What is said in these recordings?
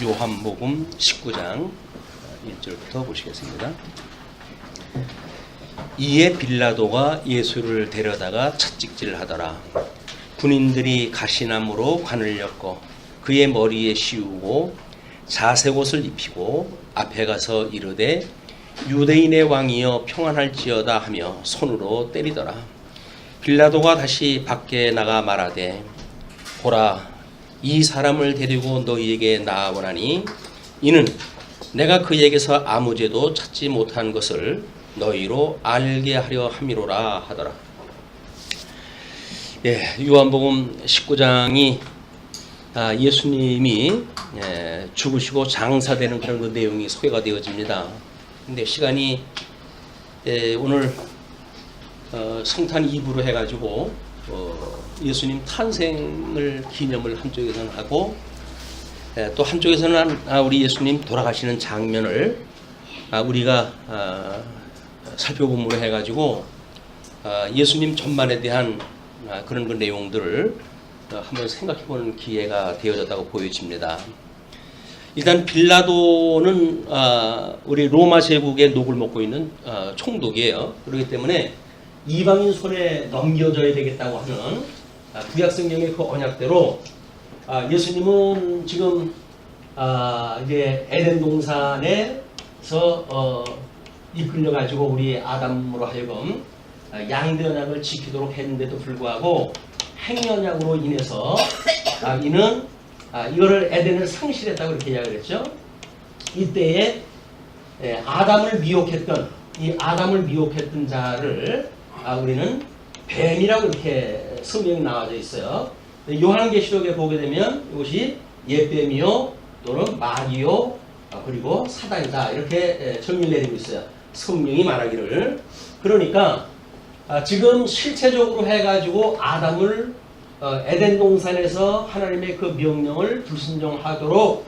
요한복음 19장 1절부터 보시겠습니다. 이에 빌라도가 예수를 데려다가 채찍질을 하더라. 군인들이 가시나무로 관을 엮어 그의 머리에 씌우고 자색옷을 입히고 앞에 가서 이르되 유대인의 왕이여 평안할지어다 하며 손으로 때리더라. 빌라도가 다시 밖에 나가 말하되 보라, 이 사람을 데리고 너희에게 나아오나니 이는 내가 그에게서 아무 죄도 찾지 못한 것을 너희로 알게 하려 함이로라 하더라. 요한복음 19장이 예수님이 죽으시고 장사되는 그런 그 내용이 소개가 되어집니다. 근데 시간이 오늘 성탄 2부로 해가지고 예수님 탄생을 기념을 한쪽에서는 하고 또 한쪽에서는 우리 예수님 돌아가시는 장면을 우리가 살펴봄으로 해가지고 예수님 전반에 대한 그런 그 내용들을 한번 생각해보는 기회가 되어졌다고 보여집니다. 일단 빌라도는 우리 로마 제국의 녹을 먹고 있는 총독이에요. 그렇기 때문에 이방인 손에 넘겨줘야 되겠다고 하는 구약성경의 그 언약대로 예수님은 지금 이제 에덴 동산에서 이끌려 가지고 우리 아담으로 하여금 양대 언약을 지키도록 했는데도 불구하고 행언약으로 인해서 이는 이거를 에덴을 상실했다고 이렇게 이야기를 했죠. 이때에 아담을 미혹했던 자를 우리는 뱀이라고 이렇게 성경이 나와져 있어요. 요한계시록에 보게 되면 이것이 옛뱀이요 또는 마귀요 그리고 사단이다 이렇게 정의를 내리고 있어요. 성경이 말하기를. 그러니까 지금 실체적으로 해가지고 아담을 에덴 동산에서 하나님의 그 명령을 불순종하도록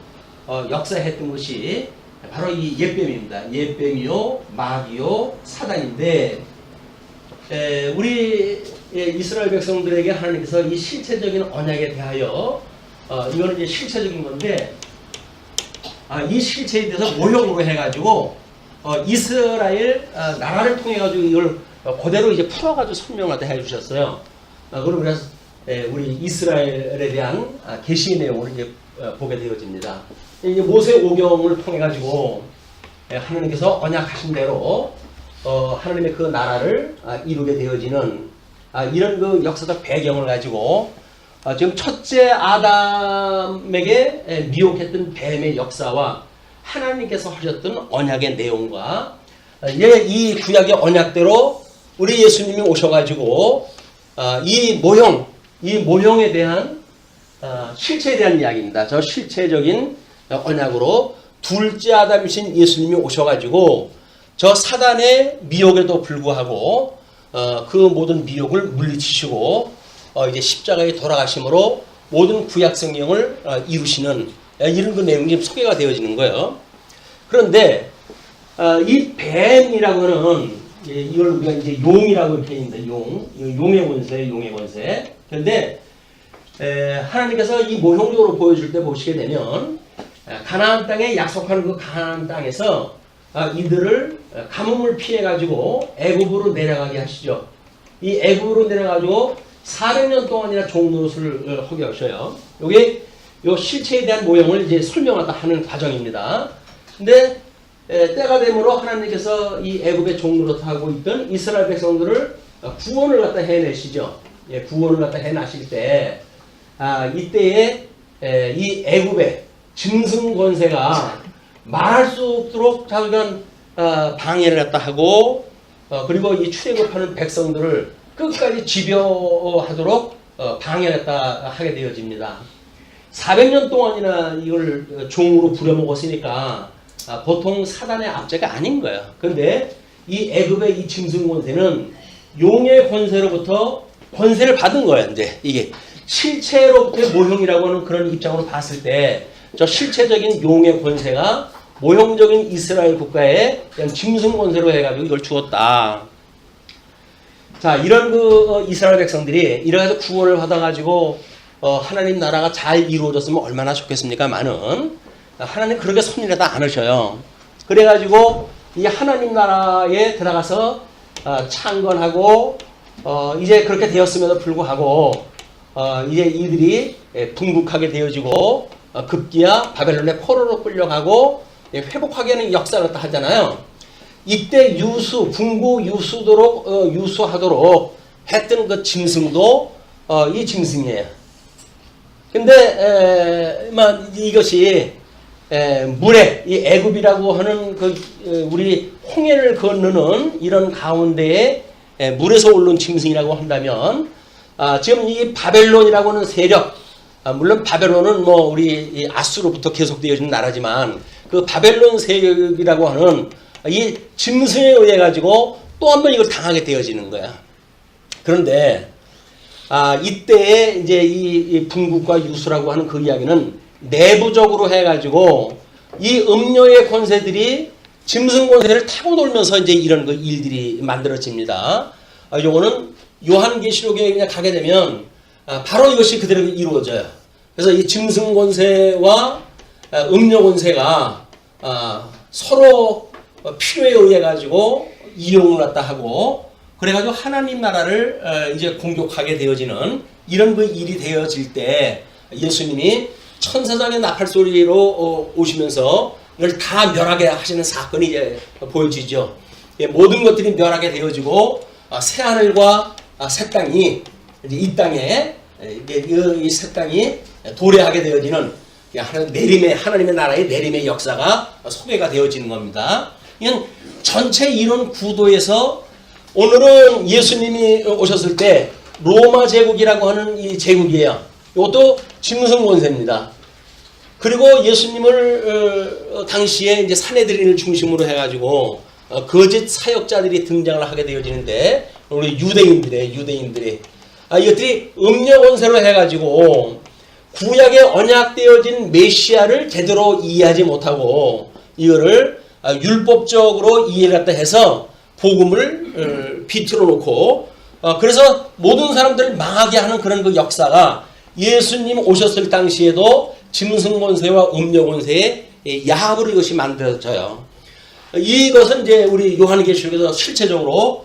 역사했던 것이 바로 이 옛뱀입니다. 옛뱀이요 마귀요 사단인데 우리 이스라엘 백성들에게 하나님께서 이 실체적인 언약에 대하여 이거는 이제 실체적인 건데 이 실체에 대해서 모형으로 해가지고 이스라엘 나라를 통해 가지고 이걸 그대로 이제 풀어가지고 설명을 해주셨어요. 그래서 우리 이스라엘에 대한 계시 내용을 이제 보게 되어집니다. 이제 모세 오경을 통해 가지고 하나님께서 언약하신 대로 하나님의 그 나라를 이루게 되어지는 이런 그 역사적 배경을 가지고 지금 첫째 아담에게 미혹했던 뱀의 역사와 하나님께서 하셨던 언약의 내용과 이 구약의 언약대로 우리 예수님이 오셔가지고 이 모형에 대한 실체에 대한 이야기입니다. 저 실체적인 언약으로 둘째 아담이신 예수님이 오셔가지고 저 사단의 미혹에도 불구하고 그 모든 미혹을 물리치시고 이제 십자가에 돌아가심으로 모든 구약 성경을 이루시는 이런 그 내용이 소개가 되어지는 거예요. 그런데 이 뱀이라고는 이걸 우리가 이제 용이라고 이렇게 있는데 용의 권세. 그런데 하나님께서 이 모형적으로 보여줄 때 보시게 되면 가나안 땅에 약속하는 그 가나안 땅에서 이들을 가뭄을 피해 가지고 애굽으로 내려가게 하시죠. 이 애굽으로 내려가지고 400년 동안이나 종노릇을 하게 하셔요. 요게 요 실체에 대한 모형을 이제 설명하다 하는 과정입니다. 근데 때가 되므로 하나님께서 이 애굽에 종노릇하고 있던 이스라엘 백성들을 구원을 갖다 해내시죠. 구원을 갖다 해나실 때 이때에 이 애굽의 짐승 권세가 말할 수 없도록 자기가 방해를 갖다 하고 그리고 이 출애굽하는 백성들을 끝까지 집요하도록 방해를 갖다 하게 되어집니다. 400년 동안이나 이걸 종으로 부려먹었으니까 보통 사단의 압제가 아닌 거예요. 그런데 이 애굽의 이 짐승 권세는 용의 권세로부터 권세를 받은 거예요. 이제 이게 실체로부터의 모형이라고 하는 그런 입장으로 봤을 때 저 실체적인 용의 권세가 모형적인 이스라엘 국가의 짐승 권세로 해가지고 이걸 주었다. 자, 이런 그 이스라엘 백성들이 이래서 구원을 받아가지고 하나님 나라가 잘 이루어졌으면 얼마나 좋겠습니까만은 하나님 그렇게 섭리하다 않으셔요. 그래가지고 이 하나님 나라에 들어가서 창건하고 이제 그렇게 되었음에도 불구하고 이제 이들이 분국하게 되어지고 급기야 바벨론의 포로로 끌려가고 회복하게 하는 역사를 하잖아요. 이때 분국 유수하도록 했던 그 짐승도 이 짐승이에요. 근데 이것이 물에 이 애굽이라고 하는 우리 홍해를 건너는 이런 가운데에 물에서 오른 짐승이라고 한다면 지금 이 바벨론이라고 하는 세력, 물론 바벨론은 우리 아수로부터 계속되어진 나라지만 그 바벨론 세력이라고 하는 이 짐승에 의해 가지고 또 한 번 이걸 당하게 되어지는 거야. 그런데 이때에 이제 이 분국과 유수라고 하는 그 이야기는 내부적으로 해가지고 이 음녀의 권세들이 짐승 권세를 타고 돌면서 이제 이런 일들이 만들어집니다. 요거는 요한계시록에 그냥 가게 되면 바로 이것이 그대로 이루어져요. 그래서 이 짐승 권세와 음녀 권세가 서로 필요에 의해 가지고 이용을 갖다 하고 그래가지고 하나님 나라를 이제 공격하게 되어지는 이런 일이 되어질 때 예수님이 천사장의 나팔 소리로 오시면서 이걸 다 멸하게 하시는 사건이 이제 보여지죠. 모든 것들이 멸하게 되어지고 새 하늘과 새 땅이 이제 이 땅에 이 새 땅이 도래하게 되어지는 하나님의 나라의 내림의 역사가 소개가 되어지는 겁니다. 이건 전체 이런 구도에서 오늘은 예수님이 오셨을 때 로마 제국이라고 하는 이 제국이에요. 이것도 짐승 권세입니다. 그리고 예수님을 당시에 이제 산헤드린을 중심으로 해가지고 거짓 사역자들이 등장을 하게 되어지는데 우리 유대인들이 이것들이 음녀 권세로 해가지고 구약에 언약되어진 메시아를 제대로 이해하지 못하고 이거를 율법적으로 이해를 갖다 해서 복음을 비틀어 놓고 그래서 모든 사람들을 망하게 하는 그런 역사가 예수님 오셨을 당시에도 짐승 권세와 음녀 권세의 야합으로 이것이 만들어져요. 이것은 이제 우리 요한계시록에서 실체적으로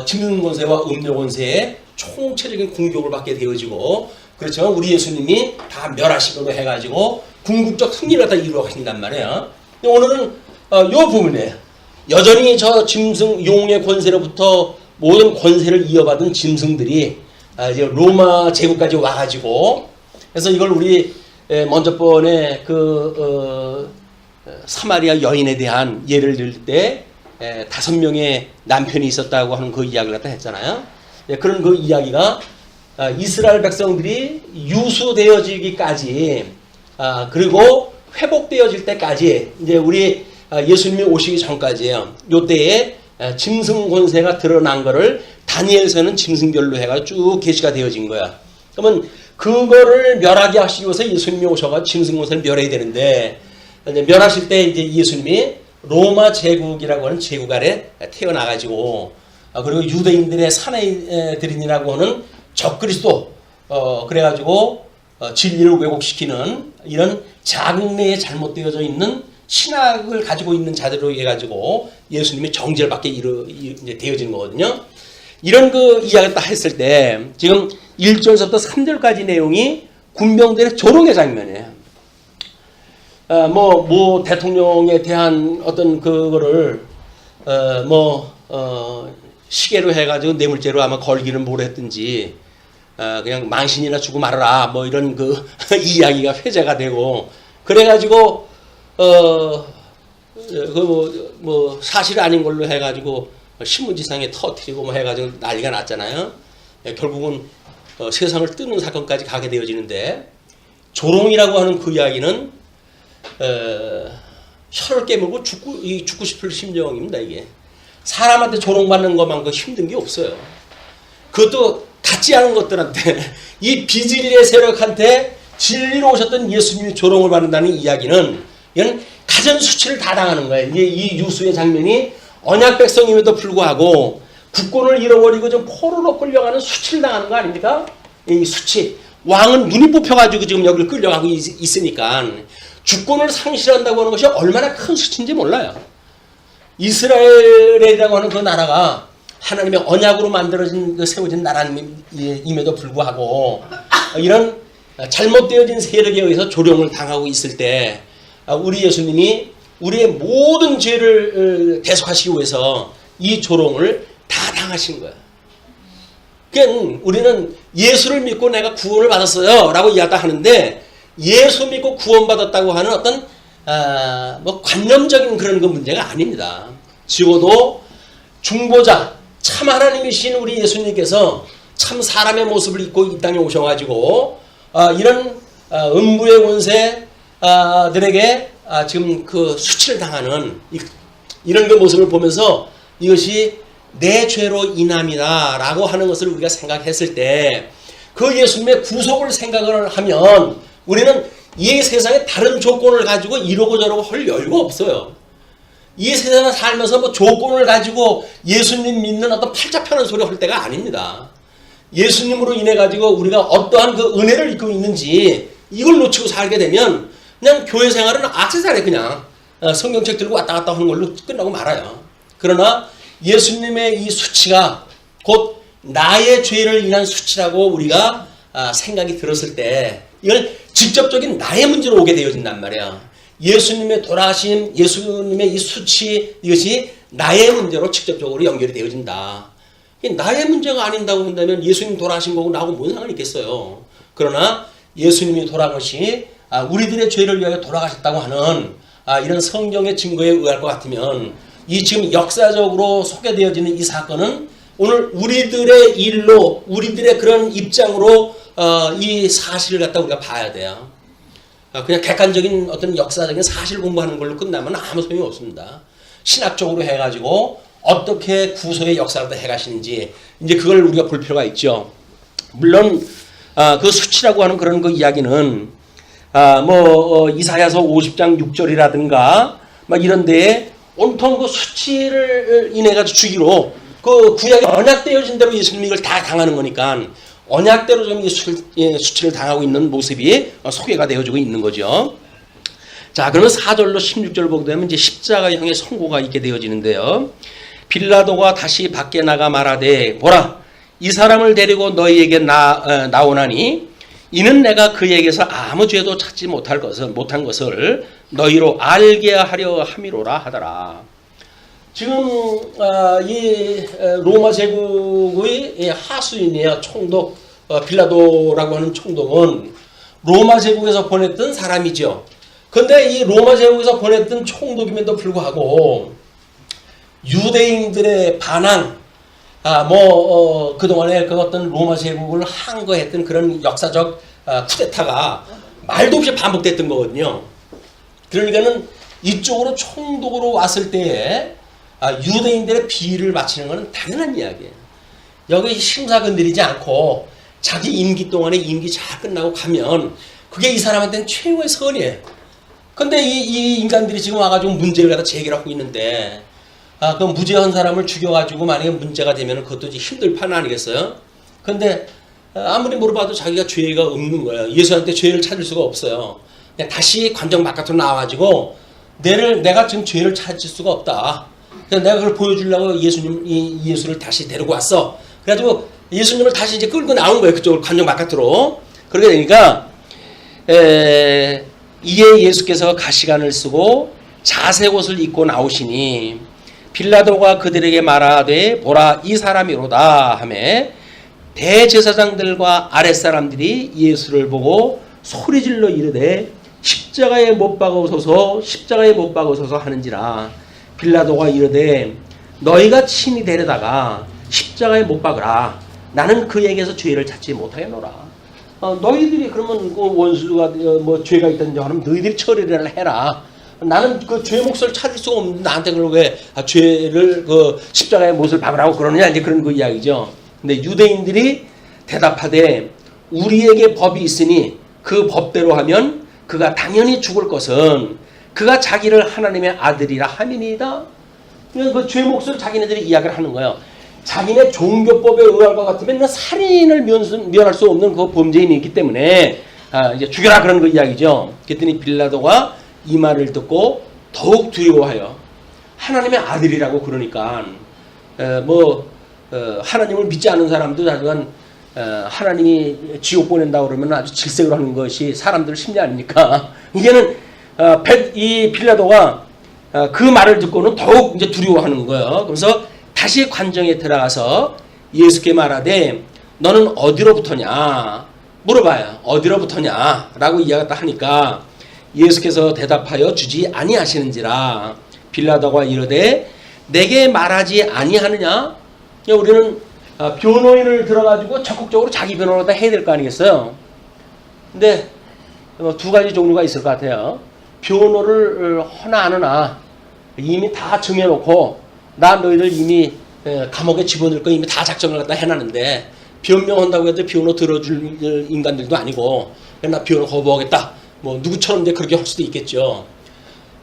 짐승 권세와 음녀 권세의 총체적인 공격을 받게 되어지고 그렇죠. 우리 예수님이 다 멸하시기로 해가지고 궁극적 승리를 다 이루어가신단 말이에요. 오늘은 이 부분이에요. 여전히 저 짐승 용의 권세로부터 모든 권세를 이어받은 짐승들이 이제 로마 제국까지 와가지고 그래서 이걸 우리 먼저 번에 사마리아 여인에 대한 예를 들 때 5명의 남편이 있었다고 하는 그 이야기를 갖다 했잖아요. 그런 그 이야기가 이스라엘 백성들이 유수되어지기까지 그리고 회복되어질 때까지 이제 우리 예수님이 오시기 전까지예요. 요때에 짐승 권세가 드러난 거를 다니엘서는 짐승별로 해가 쭉 계시가 되어진 거야. 그러면 그거를 멸하게 하시기 위해서 예수님이 오셔가 짐승 권세를 멸해야 되는데 이제 멸하실 때 이제 예수님이 로마 제국이라고 하는 제국 아래 태어나가지고 그리고 유대인들의 산헤드린이라고 하는 적그리스도 그래가지고 진리를 왜곡시키는 이런 장래에 잘못되어져 있는 신학을 가지고 있는 자들로 해가지고 예수님이 정죄를 받게 이제 되어지는 거거든요. 이런 이야기를 딱 했을 때 지금 1절부터 3절까지 내용이 군병들의 조롱의 장면이에요. 뭐 대통령에 대한 어떤 그거를 시계로 해가지고 뇌물죄로 아마 걸기는 뭘 했든지 그냥 망신이나 주고 말아라 뭐 이런 이야기가 회자가 되고 그래가지고 사실 아닌 걸로 해가지고 신문지상에 터뜨리고 뭐 해가지고 난리가 났잖아요. 결국은 세상을 뜨는 사건까지 가게 되어지는데 조롱이라고 하는 그 이야기는 혀를 깨물고 죽고 싶을 심정입니다. 이게 사람한테 조롱받는 것만큼 힘든 게 없어요. 그것도 같지 않은 것들한테 이 비진리의 세력한테 진리로 오셨던 예수님이 조롱을 받는다는 이야기는 이건 가전 수치를 다 당하는 거예요. 이 유수의 장면이 언약 백성임에도 불구하고 국권을 잃어버리고 좀 포로로 끌려가는 수치를 당하는 거 아닙니까? 이 수치. 왕은 눈이 뽑혀가지고 지금 여기를 끌려가고 있으니까 주권을 상실한다고 하는 것이 얼마나 큰 수치인지 몰라요. 이스라엘이라고 하는 그 나라가 하나님의 언약으로 만들어진 그 세워진 나라임에도 불구하고 이런 잘못되어진 세력에 의해서 조롱을 당하고 있을 때 우리 예수님이 우리의 모든 죄를 대속하시기 위해서 이 조롱을 다 당하신 거예요. 그러니까 우리는 예수를 믿고 내가 구원을 받았어요 라고 이야기하는데 예수 믿고 구원받았다고 하는 어떤 뭐 관념적인 그런 그 문제가 아닙니다. 적어도 중보자 참 하나님이신 우리 예수님께서 참 사람의 모습을 입고 이 땅에 오셔가지고 이런 음부의 권세들에게 지금 그 수치를 당하는 이런 그 모습을 보면서 이것이 내 죄로 인함이다 라고 하는 것을 우리가 생각했을 때 그 예수님의 구속을 생각을 하면 우리는 이 세상에 다른 조건을 가지고 이러고 저러고 할 여유가 없어요. 이 세상에 살면서 뭐 조건을 가지고 예수님 믿는 어떤 팔자편한 소리 할 때가 아닙니다. 예수님으로 인해 가지고 우리가 어떠한 그 은혜를 입고 있는지 이걸 놓치고 살게 되면 그냥 교회 생활은 악세사리 그냥 성경책 들고 왔다 갔다 하는 걸로 끝나고 말아요. 그러나 예수님의 이 수치가 곧 나의 죄를 인한 수치라고 우리가 생각이 들었을 때 이걸 직접적인 나의 문제로 오게 되어진단 말이야. 예수님의 돌아가심, 예수님의 이 수치 이것이 나의 문제로 직접적으로 연결이 되어진다. 나의 문제가 아닌다고 한다면 예수님 돌아가신 거고 나하고 뭔 상관이 있겠어요. 그러나 예수님이 돌아간 것이 우리들의 죄를 위하여 돌아가셨다고 하는 이런 성경의 증거에 의할 것 같으면 이 지금 역사적으로 소개되어지는 이 사건은 오늘 우리들의 일로 우리들의 그런 입장으로 이 사실을 갖다 우리가 봐야 돼요. 그냥 객관적인 어떤 역사적인 사실 공부하는 걸로 끝나면 아무 소용이 없습니다. 신학적으로 해가지고 어떻게 구속의 역사를 해가시는지 이제 그걸 우리가 볼 필요가 있죠. 물론 그 수치라고 하는 그런 그 이야기는 이사야서 50장 6절이라든가 막 이런 데에 온통 그 수치를 인해 가지고 주기로 그 구약에 언약되어진 대로 예수님이 이걸 다 당하는 거니까 언약대로 좀 수치를 당하고 있는 모습이 소개가 되어지고 있는 거죠. 자, 그러면 4절로 16절 보게 되면 이제 십자가형의 선고가 있게 되어지는데요. 빌라도가 다시 밖에 나가 말하되 보라 이 사람을 데리고 너희에게 나오나니 이는 내가 그에게서 아무 죄도 찾지 못한 것을 너희로 알게 하려 함이로라 하더라. 지금 이 로마 제국의 하수인이에요. 총독 빌라도라고 하는 총독은 로마 제국에서 보냈던 사람이죠. 그런데 이 로마 제국에서 보냈던 총독임에도 불구하고 유대인들의 반항, 그동안에 그 어떤 로마 제국을 항거했던 그런 역사적 쿠데타가 말도 없이 반복됐던 거거든요. 그러니까는 이쪽으로 총독으로 왔을 때에 유대인들의 비위를 바치는 것은 당연한 이야기예요. 여기 심사 건드리지 않고 자기 임기 동안에 임기 잘 끝나고 가면 그게 이 사람한테는 최고의 선이에요. 근데 이 인간들이 지금 와가지고 문제를 갖다 제기하고 있는데 그 무죄한 사람을 죽여가지고 만약에 문제가 되면 그것도 힘들 판 아니겠어요? 근데 아무리 물어봐도 자기가 죄가 없는 거예요. 예수한테 죄를 찾을 수가 없어요. 그냥 다시 관정 바깥으로 나와가지고 내가 지금 죄를 찾을 수가 없다. 그래서 내가 그걸 보여주려고 예수를 다시 데리고 왔어. 그래가지고 예수님을 다시 이제 끌고 나온 거예요. 그쪽으로 관정 바깥으로. 그러게 되니까 이에 예수께서 가시관을 쓰고 자색 옷을 입고 나오시니 빌라도가 그들에게 말하되 보라 이 사람이로다 하매 대제사장들과 아랫사람들이 예수를 보고 소리질러 이르되 십자가에 못 박으소서 십자가에 못 박으소서 하는지라. 빌라도가 이르되 너희가 친히 데려다가 십자가에 못 박으라. 나는 그에게서 죄를 찾지 못하겠노라. 너희들이 그러면 그 원수가 죄가 있다든지 하면 너희들이 처리를 해라. 나는 그 죄 몫을 찾을 수가 없는데 나한테 그걸 왜 죄를 그 십자가에 못을 박으라고 그러느냐 이제 그런 그 이야기죠. 근데 유대인들이 대답하되 우리에게 법이 있으니 그 법대로 하면 그가 당연히 죽을 것은 그가 자기를 하나님의 아들이라 함이니이다. 그 죄 몫을 자기네들이 이야기를 하는 거예요. 자기네 종교법에 의할 것 같으면 살인을 면할 수 없는 그 범죄인이 있기 때문에 이제 죽여라 그런 그 이야기죠. 그랬더니 빌라도가 이 말을 듣고 더욱 두려워하여 하나님의 아들이라고 그러니까 하나님을 믿지 않는 사람도 하여간 하나님이 지옥 보낸다고 그러면 아주 질색을 하는 것이 사람들 심리 아닙니까? 이제는 이 빌라도가 그 말을 듣고는 더욱 이제 두려워하는 거예요. 그래서 다시 관정에 들어가서 예수께 말하되 너는 어디로부터냐 물어봐요. 어디로부터냐 라고 이야기했다 하니까 예수께서 대답하여 주지 아니하시는지라. 빌라도가 이르되 내게 말하지 아니하느냐. 우리는 변호인을 들어가지고 적극적으로 자기 변호를 다 해야 될 거 아니겠어요. 근데 두 가지 종류가 있을 것 같아요. 변호를 하나 안 하나 이미 다 정해놓고 나 너희들 이미 감옥에 집어넣을 거 이미 다 작정을 갖다 해놨는데 변명한다고 해도 변호 들어줄 인간들도 아니고 나 변호 거부하겠다 뭐 누구처럼 이제 그렇게 할 수도 있겠죠.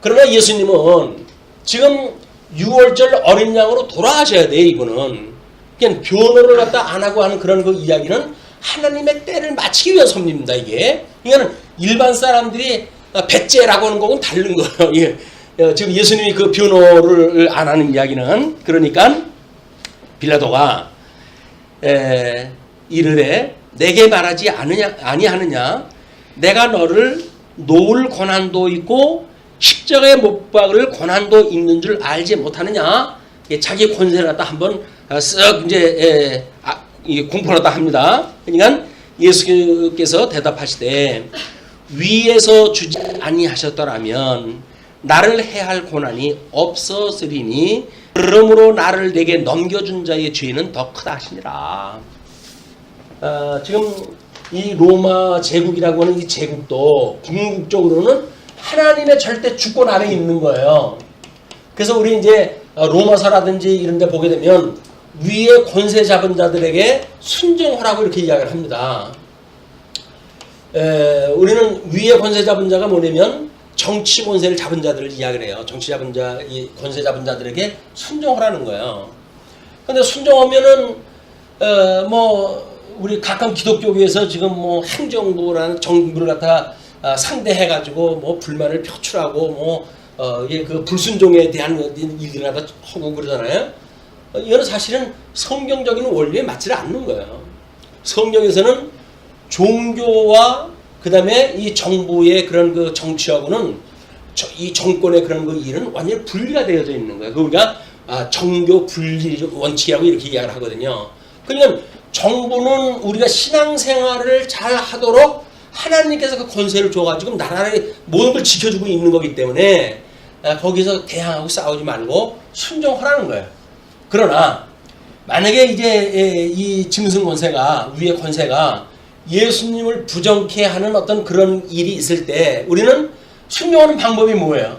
그러나 예수님은 지금 6월절 어린 양으로 돌아가셔야 돼요. 이분은 그냥 변호를 갖다 안 하고 하는 그런 그 이야기는 하나님의 때를 맞추기 위해서입니다. 이게 이거는 일반 사람들이 배째라고 하는 거는 다른 거예요. 예. 지금 예수님이 그 변호를 안 하는 이야기는 그러니까 빌라도가 이르되 내게 말하지 아니하느냐 내가 너를 놓을 권한도 있고 십자가에 못 박을 권한도 있는 줄 알지 못하느냐. 자기 권세를 갖다 한번 쓱 이제 공포하다 합니다. 그러니까 예수께서 대답하시되 위에서 주지 아니하셨더라면 나를 해할 고난이 없었으리니 그러므로 나를 내게 넘겨준 자의 죄는 더 크다 하시니라. 지금 이 로마 제국이라고 하는 이 제국도 궁극적으로는 하나님의 절대 주권 안에 있는 거예요. 그래서 우리 이제 로마서라든지 이런 데 보게 되면 위에 권세 잡은 자들에게 순종하라고 이렇게 이야기를 합니다. 우리는 위에 권세 잡은 자가 뭐냐면 정치 권세를 잡은 자들을 이야기를 해요. 정치 잡은 자, 이 권세 잡은 자들에게 순종하라는 거예요. 근데 순종하면은 우리 각각 기독교계에서 지금 뭐 행정부라는 정부를 갖다 상대해가지고 뭐 불만을 표출하고 그 불순종에 대한 일들을 갖다 하고 그러잖아요. 이거는 사실은 성경적인 원리에 맞지 않는 거예요. 성경에서는 종교와 그 다음에 이 정부의 그런 그 정치하고는 이 정권의 그런 그 일은 완전히 분리가 되어져 있는 거예요. 그러니까 정교 분리 원칙이라고 이렇게 이야기를 하거든요. 그러니까 정부는 우리가 신앙생활을 잘 하도록 하나님께서 그 권세를 줘가지고 나라의 모든 걸 지켜주고 있는 거기 때문에 거기서 대항하고 싸우지 말고 순종하라는 거예요. 그러나 만약에 이제 이 짐승 권세가 위의 권세가 예수님을 부정케 하는 어떤 그런 일이 있을 때 우리는 순종하는 방법이 뭐예요?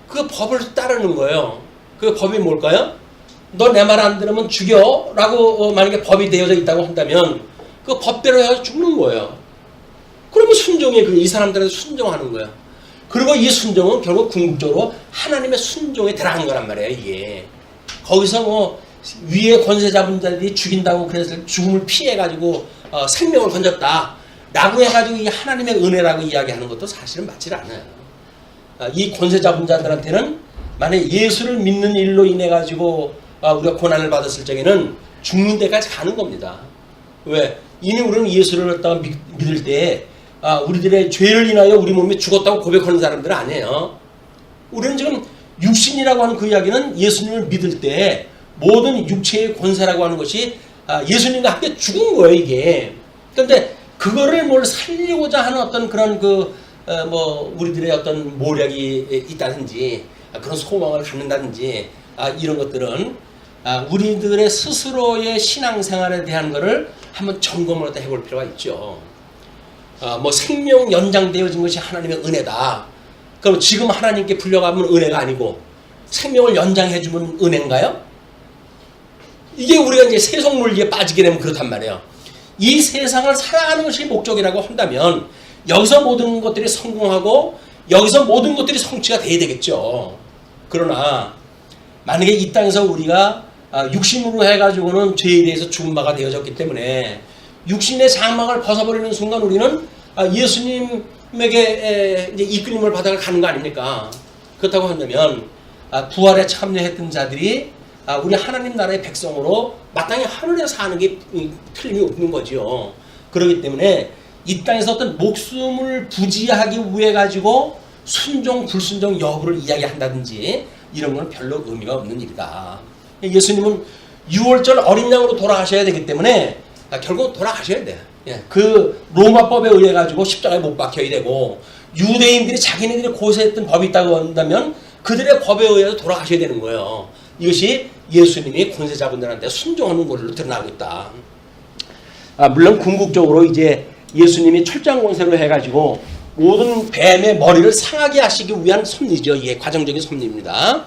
그 법을 따르는 거예요. 그 법이 뭘까요? 너 내 말 안 들으면 죽여 라고 만약에 법이 되어져 있다고 한다면 그 법대로 해서 죽는 거예요. 그러면 순종해. 이 사람들한테 순종하는 거예요. 그리고 이 순종은 결국 궁극적으로 하나님의 순종에 들어간 거란 말이에요. 이게 거기서 위에 권세 잡은 자들이 죽인다고 그래서 죽음을 피해가지고 생명을 건졌다 라고 해가지고 이 하나님의 은혜라고 이야기하는 것도 사실은 맞지 않아요. 이 권세 잡은 자들한테는 만약에 예수를 믿는 일로 인해 가지고 우리가 고난을 받았을 적에는 죽는 데까지 가는 겁니다. 왜? 이미 우리는 예수를 갖다가 믿을 때 우리들의 죄를 인하여 우리 몸이 죽었다고 고백하는 사람들은 아니에요. 우리는 지금 육신이라고 하는 그 이야기는 예수님을 믿을 때 모든 육체의 권세라고 하는 것이 예수님과 함께 죽은 거예요, 이게. 그런데 그거를 뭘 살리고자 하는 어떤 그런 우리들의 어떤 모략이 있다든지 그런 소망을 갖는다든지 이런 것들은 우리들의 스스로의 신앙생활에 대한 거를 한번 점검을 해볼 필요가 있죠. 생명 연장되어진 것이 하나님의 은혜다. 그럼 지금 하나님께 불려가면 은혜가 아니고 생명을 연장해주면 은혜인가요? 이게 우리가 이제 세속 논리에 빠지게 되면 그렇단 말이에요. 이 세상을 살아가는 것이 목적이라고 한다면 여기서 모든 것들이 성공하고 여기서 모든 것들이 성취가 돼야 되겠죠. 그러나 만약에 이 땅에서 우리가 육신으로 해가지고는 죄에 대해서 죽은 바가 되어졌기 때문에 육신의 장막을 벗어버리는 순간 우리는 예수님에게 이제 이끌림을 받아 가는 거 아닙니까? 그렇다고 한다면 부활에 참여했던 자들이 우리 하나님 나라의 백성으로 마땅히 하늘에 사는 게 틀림이 없는 거죠. 그렇기 때문에 이 땅에서 어떤 목숨을 부지하기 위해 가지고 순종 불순종 여부를 이야기한다든지 이런 건 별로 의미가 없는 일이다. 예수님은 6월절 어린 양으로 돌아가셔야 되기 때문에 결국 돌아가셔야 돼요. 그 로마법에 의해 가지고 십자가에 못 박혀야 되고 유대인들이 자기네들이 고세했던 법이 있다고 한다면 그들의 법에 의해서 돌아가셔야 되는 거예요. 이것이 예수님이 권세자분들한테 순종하는 걸로 드러나고 있다. 물론 궁극적으로 이제 예수님이 철장 권세로 해가지고 모든 뱀의 머리를 상하게 하시기 위한 섭리죠. 이게 과정적인 섭리입니다.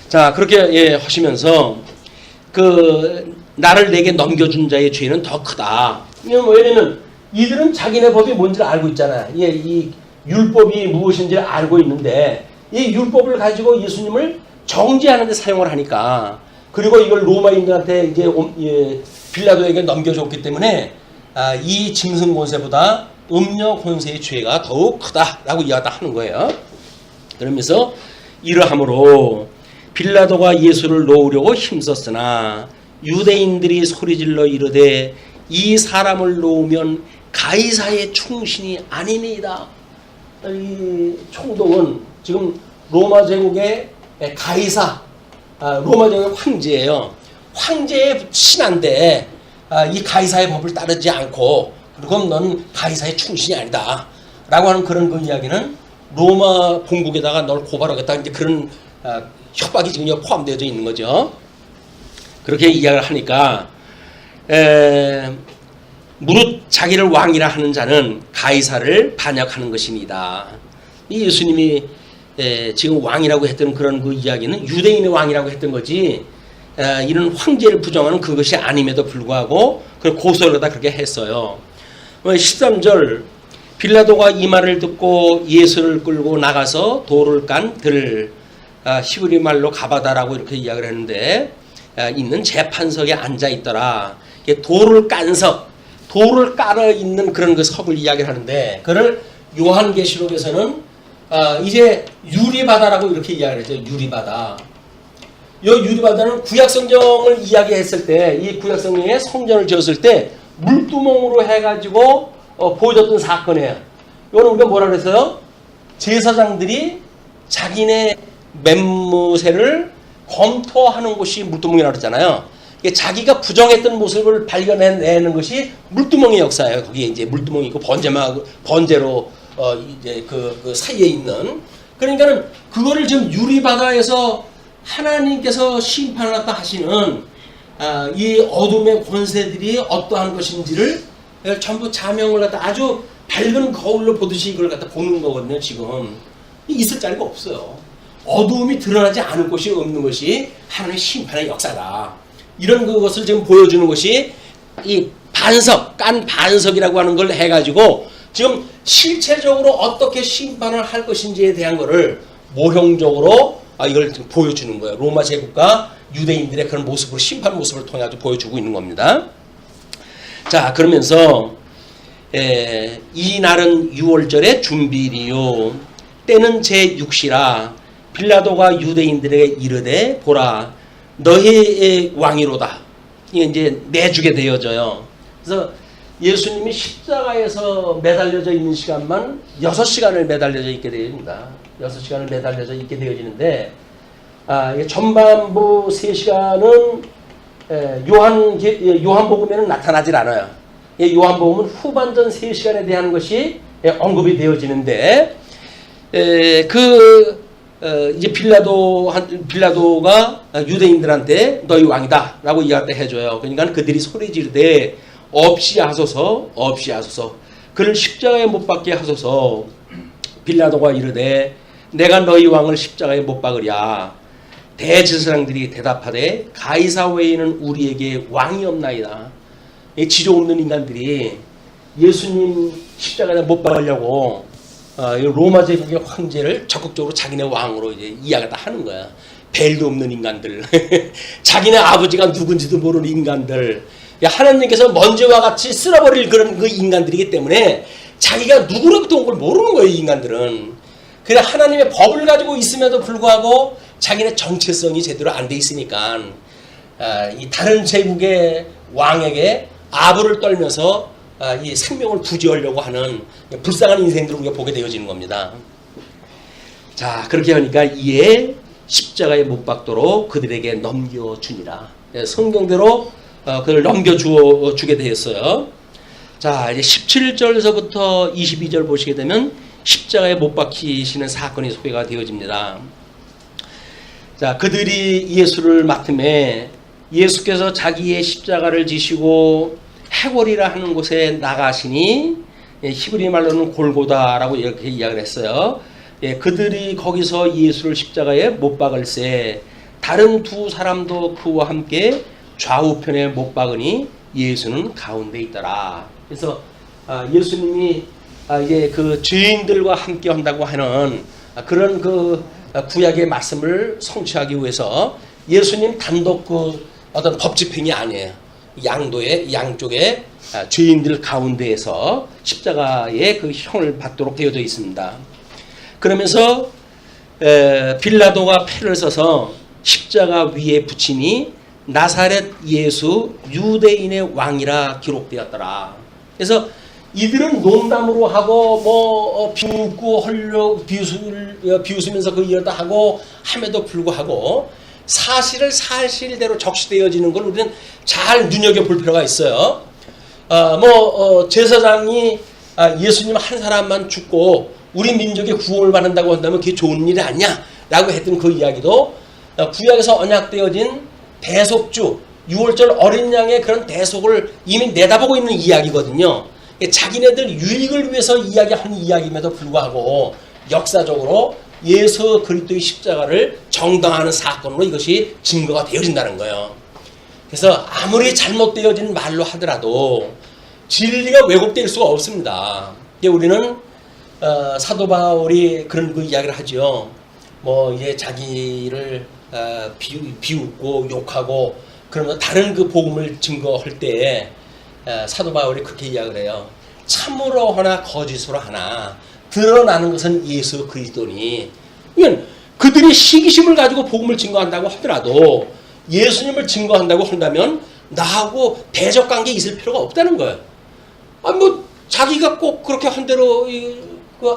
자, 그렇게 하시면서 나를 내게 넘겨준 자의 죄는 더 크다. 왜냐면 이들은 자기네 법이 뭔지를 알고 있잖아요. 이 율법이 무엇인지를 알고 있는데 이 율법을 가지고 예수님을 정죄하는 데 사용을 하니까, 그리고 이걸 로마인들한테 이제 빌라도에게 넘겨줬기 때문에 이 짐승 권세보다 음녀 권세의 죄가 더욱 크다라고 이야기하는 거예요. 그러면서 이러함으로 빌라도가 예수를 놓으려고 힘썼으나 유대인들이 소리질러 이르되 이 사람을 놓으면 가이사의 충신이 아니니이다. 이 총독은 지금 로마 제국의 가이사, 로마 제국의 황제예요. 황제의 신하인데 이 가이사의 법을 따르지 않고 그럼 넌 가이사의 충신이 아니다 라고 하는 그런 그 이야기는 로마 본국에다가 널 고발하겠다, 이제 그런 협박이 지금 포함되어 있는 거죠. 그렇게 이야기를 하니까 무릇 자기를 왕이라 하는 자는 가이사를 반역하는 것입니다. 이 예수님이 지금 왕이라고 했던 그런 그 이야기는 유대인의 왕이라고 했던 거지, 이런 황제를 부정하는 그것이 아님에도 불구하고 그 고소를 하다 그렇게 했어요. 13절 빌라도가 이 말을 듣고 예수를 끌고 나가서 돌을 깐 들, 히브리 말로 가바다라고 이렇게 이야기를 했는데 있는 재판석에 앉아 있더라. 돌을 깐 석, 돌을 깔아 있는 그런 그 석을 이야기를 하는데, 그를 요한계시록에서는 이제 유리바다라고 이렇게 이야기를 했죠. 유리바다. 이 유리바다는 구약성경을 이야기했을 때, 이 구약성경에 성전을 지었을 때 물두멍으로 해가지고 보여줬던 사건이에요. 이거는 우리가 뭐라 그랬어요? 제사장들이 자기네 맹무새를 검토하는 곳이 물두멍이라고 그랬잖아요. 자기가 부정했던 모습을 발견해내는 것이 물두멍의 역사예요. 거기에 이제 물두멍이 있고 번제로 이제 그 사이에 있는. 그러니까는 그거를 지금 유리바다에서 하나님께서 심판을 갖다 하시는 이 어둠의 권세들이 어떠한 것인지를 전부 자명을 갖다 아주 밝은 거울로 보듯이 이걸 갖다 보는 거거든요. 지금 있을 자리가 없어요. 어두움이 드러나지 않을 곳이 없는 것이 하나님의 심판의 역사다. 이런 그것을 지금 보여주는 것이 이 반석, 깐 반석이라고 하는 걸 해가지고 지금 실체적으로 어떻게 심판을 할 것인지에 대한 거를 모형적으로 이걸 지금 보여주는 거예요. 로마 제국과 유대인들의 그런 모습으로, 심판 모습을 통해 가지고 보여주고 있는 겁니다. 자, 그러면서 이 날은 6월절의 준비일이요 때는 제6시라 빌라도가 유대인들에게 이르되 보라 너희의 왕이로다. 이게 이제 내주게 되어져요. 그래서 예수님이 십자가에서 매달려져 있는 시간만 6시간을 매달려져 있게 되어집니다. 6시간을 매달려져 있게 되어지는데 전반부 3시간은 요한복음에는 나타나질 않아요. 요한복음은 후반전 3시간에 대한 것이 언급이 되어지는데 이제 빌라도가 유대인들한테 너희 왕이다 라고 이야기 해줘요. 그러니까 그들이 소리 지르되 없이 하소서, 없이 하소서, 그를 십자가에 못 박게 하소서. 빌라도가 이르되 내가 너희 왕을 십자가에 못 박으랴. 대제사장들이 대답하되 가이사 외에는 우리에게 왕이 없나이다. 지조 없는 인간들이 예수님 십자가에 못 박으려고 로마 제국의 황제를 적극적으로 자기네 왕으로 이제 이야기를 하는 거야. 벨도 없는 인간들, 자기네 아버지가 누군지도 모르는 인간들, 하나님께서 먼지와 같이 쓸어버릴 그런 그 인간들이기 때문에 자기가 누구로부터 온 걸 모르는 거예요, 이 인간들은. 그래 하나님의 법을 가지고 있음에도 불구하고 자기네 정체성이 제대로 안 돼 있으니까 이 다른 제국의 왕에게 아부를 떨면서 이 생명을 부지하려고 하는 불쌍한 인생들을 우리가 보게 되어지는 겁니다. 자, 그렇게 하니까 이에 십자가에 못 박도록 그들에게 넘겨주니라. 성경대로 그걸 넘겨주게 되었어요. 자, 이제 17절에서부터 22절 보시게 되면 십자가에 못 박히시는 사건이 소개가 되어집니다. 자, 그들이 예수를 맡음에 예수께서 자기의 십자가를 지시고 해골이라 하는 곳에 나가시니, 히브리 말로는 골고다라고 이렇게 이야기를 했어요. 그들이 거기서 예수를 십자가에 못 박을새 다른 두 사람도 그와 함께 좌우편에 못 박으니 예수는 가운데 있더라. 그래서 예수님이 이제 그 죄인들과 함께 한다고 하는 그런 그 구약의 말씀을 성취하기 위해서 예수님 단독 그 어떤 법 집행이 아니에요. 양쪽에 죄인들 가운데에서 십자가의 그 형을 받도록 되어져 있습니다. 그러면서 빌라도가 패를 써서 십자가 위에 붙이니 나사렛 예수 유대인의 왕이라 기록되었더라. 그래서 이들은 농담으로 하고 뭐 비웃고 비웃으면서 그 이러다 하고 함에도 불구하고 사실을 사실대로 적시되어지는 걸 우리는 잘 눈여겨볼 필요가 있어요. 제사장이 예수님 한 사람만 죽고 우리 민족의 구원을 받는다고 한다면 그게 좋은 일이 아니야 라고 했던 그 이야기도 구약에서 언약되어진 대속주 6월절 어린 양의 그런 대속을 이미 내다보고 있는 이야기거든요. 자기네들 유익을 위해서 이야기하는 이야기임에도 불구하고 역사적으로 예수 그리스도의 십자가를 정당화하는 사건으로 이것이 증거가 되어진다는 거예요. 그래서 아무리 잘못되어진 말로 하더라도 진리가 왜곡될 수가 없습니다. 우리는 사도 바울이 그런 그 이야기를 하죠. 이제 자기를 비웃고 욕하고 그러면 다른 그 복음을 증거할 때 사도 바울이 그렇게 이야기를 해요. 참으로 하나 거짓으로 하나 드러나는 것은 예수 그리스도니. 그들이 시기심을 가지고 복음을 증거한다고 하더라도 예수님을 증거한다고 한다면 나하고 대적관계 있을 필요가 없다는 거예요. 자기가 꼭 그렇게 한 대로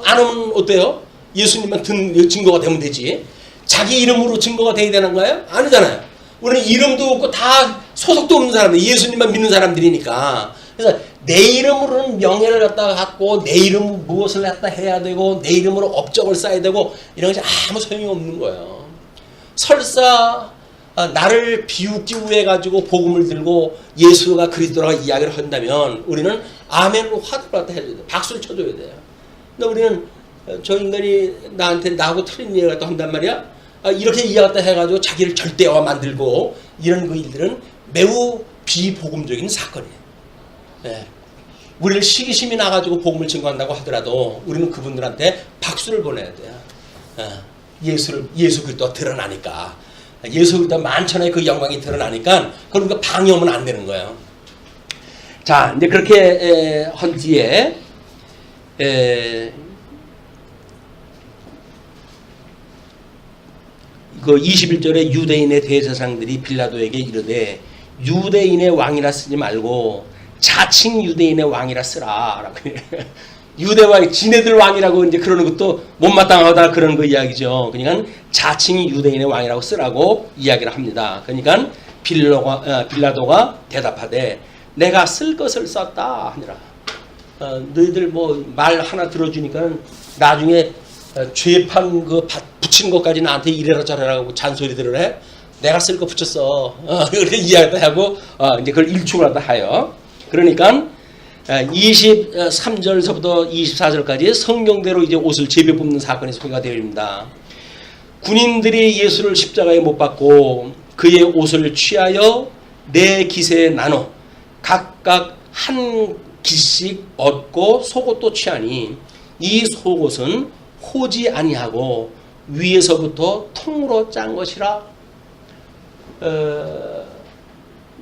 안 하면 어때요? 예수님만 증거가 되면 되지. 자기 이름으로 증거가 돼야 되는 거예요? 아니잖아요. 우리는 이름도 없고 다 소속도 없는 사람들, 예수님만 믿는 사람들이니까. 그래서 내 이름으로는 명예를 갖고 내 이름 무엇을 갖다 해야 되고 내 이름으로 업적을 쌓아야 되고 이런 것이 아무 소용이 없는 거예요. 설사 나를 비웃기 위해 가지고 복음을 들고 예수가 그리스도라고 이야기를 한다면 우리는 아멘으로 화답을 갖다 해줘야 돼요. 박수를 쳐줘야 돼요. 근데 우리는 저 인간이 나하고 틀린 이야기를 갖다 한단 말이야. 이렇게 이야기 갖다 해가지고 자기를 절대화 만들고 이런 그 일들은 매우 비복음적인 사건이에요. 우리를 시기심이 나가지고 복음을 증거한다고 하더라도 우리는 그분들한테 박수를 보내야 돼요. 예수 그리스도가 드러나니까, 예수 그리스도 만천하의 그 영광이 드러나니까 그걸 우리가 방해하면 안 되는 거예요. 자, 이제 그렇게 한 뒤에 그 21절에 유대인의 대제사장들이 빌라도에게 이르되 유대인의 왕이라 쓰지 말고 자칭 유대인의 왕이라 쓰라. 유대 왕, 지네들 왕이라고 이제 그러는 것도 못마땅하다 그런 거 이야기죠. 그러니까 자칭이 유대인의 왕이라고 쓰라고 이야기를 합니다. 그러니까 빌라도가 대답하되 내가 쓸 것을 썼다 하니라. 너희들 말 하나 들어주니까 나중에 죄판 붙인 것까지 나한테 이래라 저래라 하고 잔소리들을 해. 내가 쓸 거 붙였어. 그렇게 이야기를 하고 이제 그걸 일축을 하다 하여. 그러니까 23절서부터 24절까지 성경대로 이제 옷을 제비 뽑는 사건이 소개가 되어집니다. 군인들이 예수를 십자가에 못 박고 그의 옷을 취하여 네 깃에 나눠 각각 한 깃씩 얻고 속옷도 취하니 이 속옷은 호지 아니하고 위에서부터 통으로 짠 것이라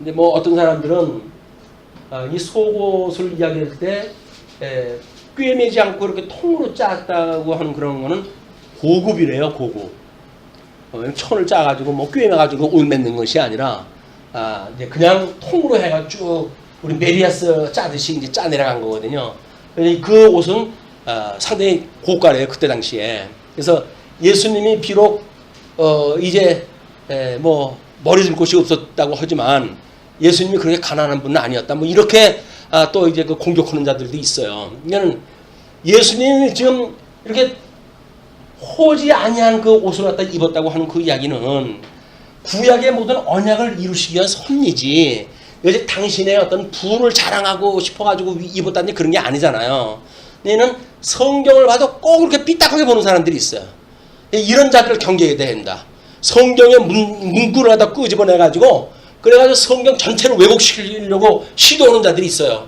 이제 뭐 어떤 사람들은 이 속옷을 이야기할 때 꿰매지 않고 이렇게 통으로 짰다고 하는 그런 거는 고급이래요, 고급. 천을 짜가지고 뭐 꿰매가지고 옷 맺는 것이 아니라 이제 그냥 통으로 해가지고 쭉 우리 메리아스 짜듯이 이제 짜 내려간 거거든요. 그 옷은 상당히 고가래요, 그때 당시에. 그래서 예수님이 비록 이제 뭐 머리 줄 곳이 없었다고 하지만 예수님이 그렇게 가난한 분은 아니었다. 뭐 이렇게 또 이제 그 공격하는 자들도 있어요. 그러니까 예수님이 지금 이렇게 호지 아니한 그 옷을 갖다 입었다고 하는 그 이야기는 구약의 모든 언약을 이루시기 위한 섭리지, 여기 당신의 어떤 부를 자랑하고 싶어가지고 입었다는 그런 게 아니잖아요. 얘는 성경을 봐도 꼭 그렇게 삐딱하게 보는 사람들이 있어요. 이런 자들을 경계해야 된다. 성경의 문구를 갖다 끄집어내가지고 그래가지고 성경 전체를 왜곡시키려고 시도하는 자들이 있어요.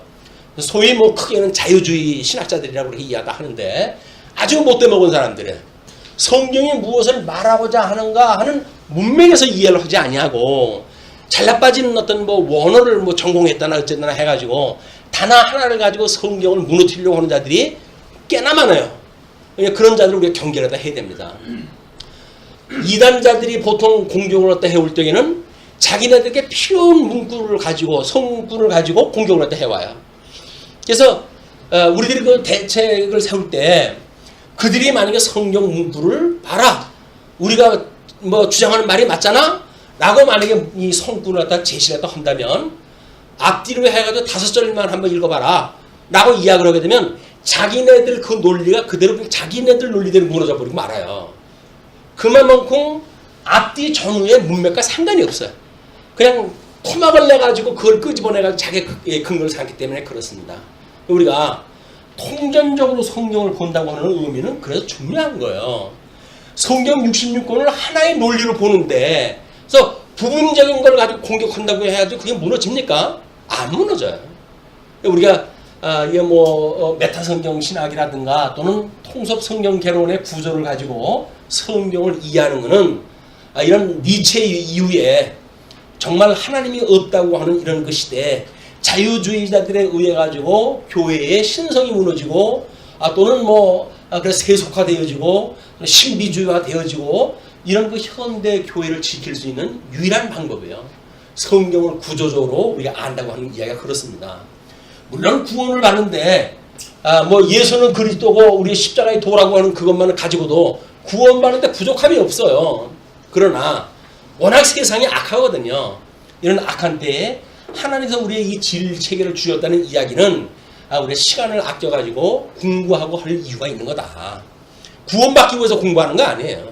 소위 뭐 크게는 자유주의 신학자들이라고 그렇게 이야기가 하는데, 아주 못돼 먹은 사람들은 성경이 무엇을 말하고자 하는가 하는 문맥에서 이해를 하지 아니하고 잘나빠진 어떤 뭐 원어를 뭐 전공했다나 어쨌거나 해가지고 단어 하나를 가지고 성경을 무너뜨리려고 하는 자들이 꽤나 많아요. 그런 자들을 우리가 경계를 다 해야 됩니다. 이단자들이 보통 공격을 갖다 해올 때에는 자기네들에게 필요한 문구를 가지고 성구를 가지고 공격을 갖다 해와요. 그래서 우리들이 그 대책을 세울 때 그들이 만약에 성경 문구를 봐라, 우리가 뭐 주장하는 말이 맞잖아 라고 만약에 이 성구를 갖다 제시를 갖다 한다면 앞뒤로 해가지고 5절만 한번 읽어봐라 라고 이야기를 하게 되면 자기네들 그 논리가 그대로 자기네들 논리대로 무너져 버리고 말아요. 그만큼 앞뒤 전후의 문맥과 상관이 없어요. 그냥 토막을 내가지고 그걸 끄집어내가지고 자기의 근거를 삼기 때문에 그렇습니다. 우리가 통전적으로 성경을 본다고 하는 의미는 그래서 중요한 거예요. 성경 66권을 하나의 논리로 보는데, 그래서 부분적인 걸 가지고 공격한다고 해야지 그게 무너집니까? 안 무너져요. 우리가 메타 성경 신학이라든가 또는 통섭 성경 개론의 구조를 가지고 성경을 이해하는 것은 이런 니체 이후에 정말 하나님이 없다고 하는 이런 그 시대에 자유주의자들에 의해 가지고 교회의 신성이 무너지고 또는 그래서 세속화되어지고 신비주의화 되어지고 이런 그 현대 교회를 지킬 수 있는 유일한 방법이에요. 성경을 구조적으로 우리가 안다고 하는 이야기가 그렇습니다. 물론 구원을 받는데 예수는 그리스도고 우리 십자가의 도라고 하는 그것만을 가지고도 구원받는데 부족함이 없어요. 그러나 워낙 세상이 악하거든요. 이런 악한 때에 하나님께서 우리의 이 진리체계를 주셨다는 이야기는 우리가 시간을 아껴가지고 공부하고 할 이유가 있는 거다. 구원받기 위해서 공부하는 거 아니에요.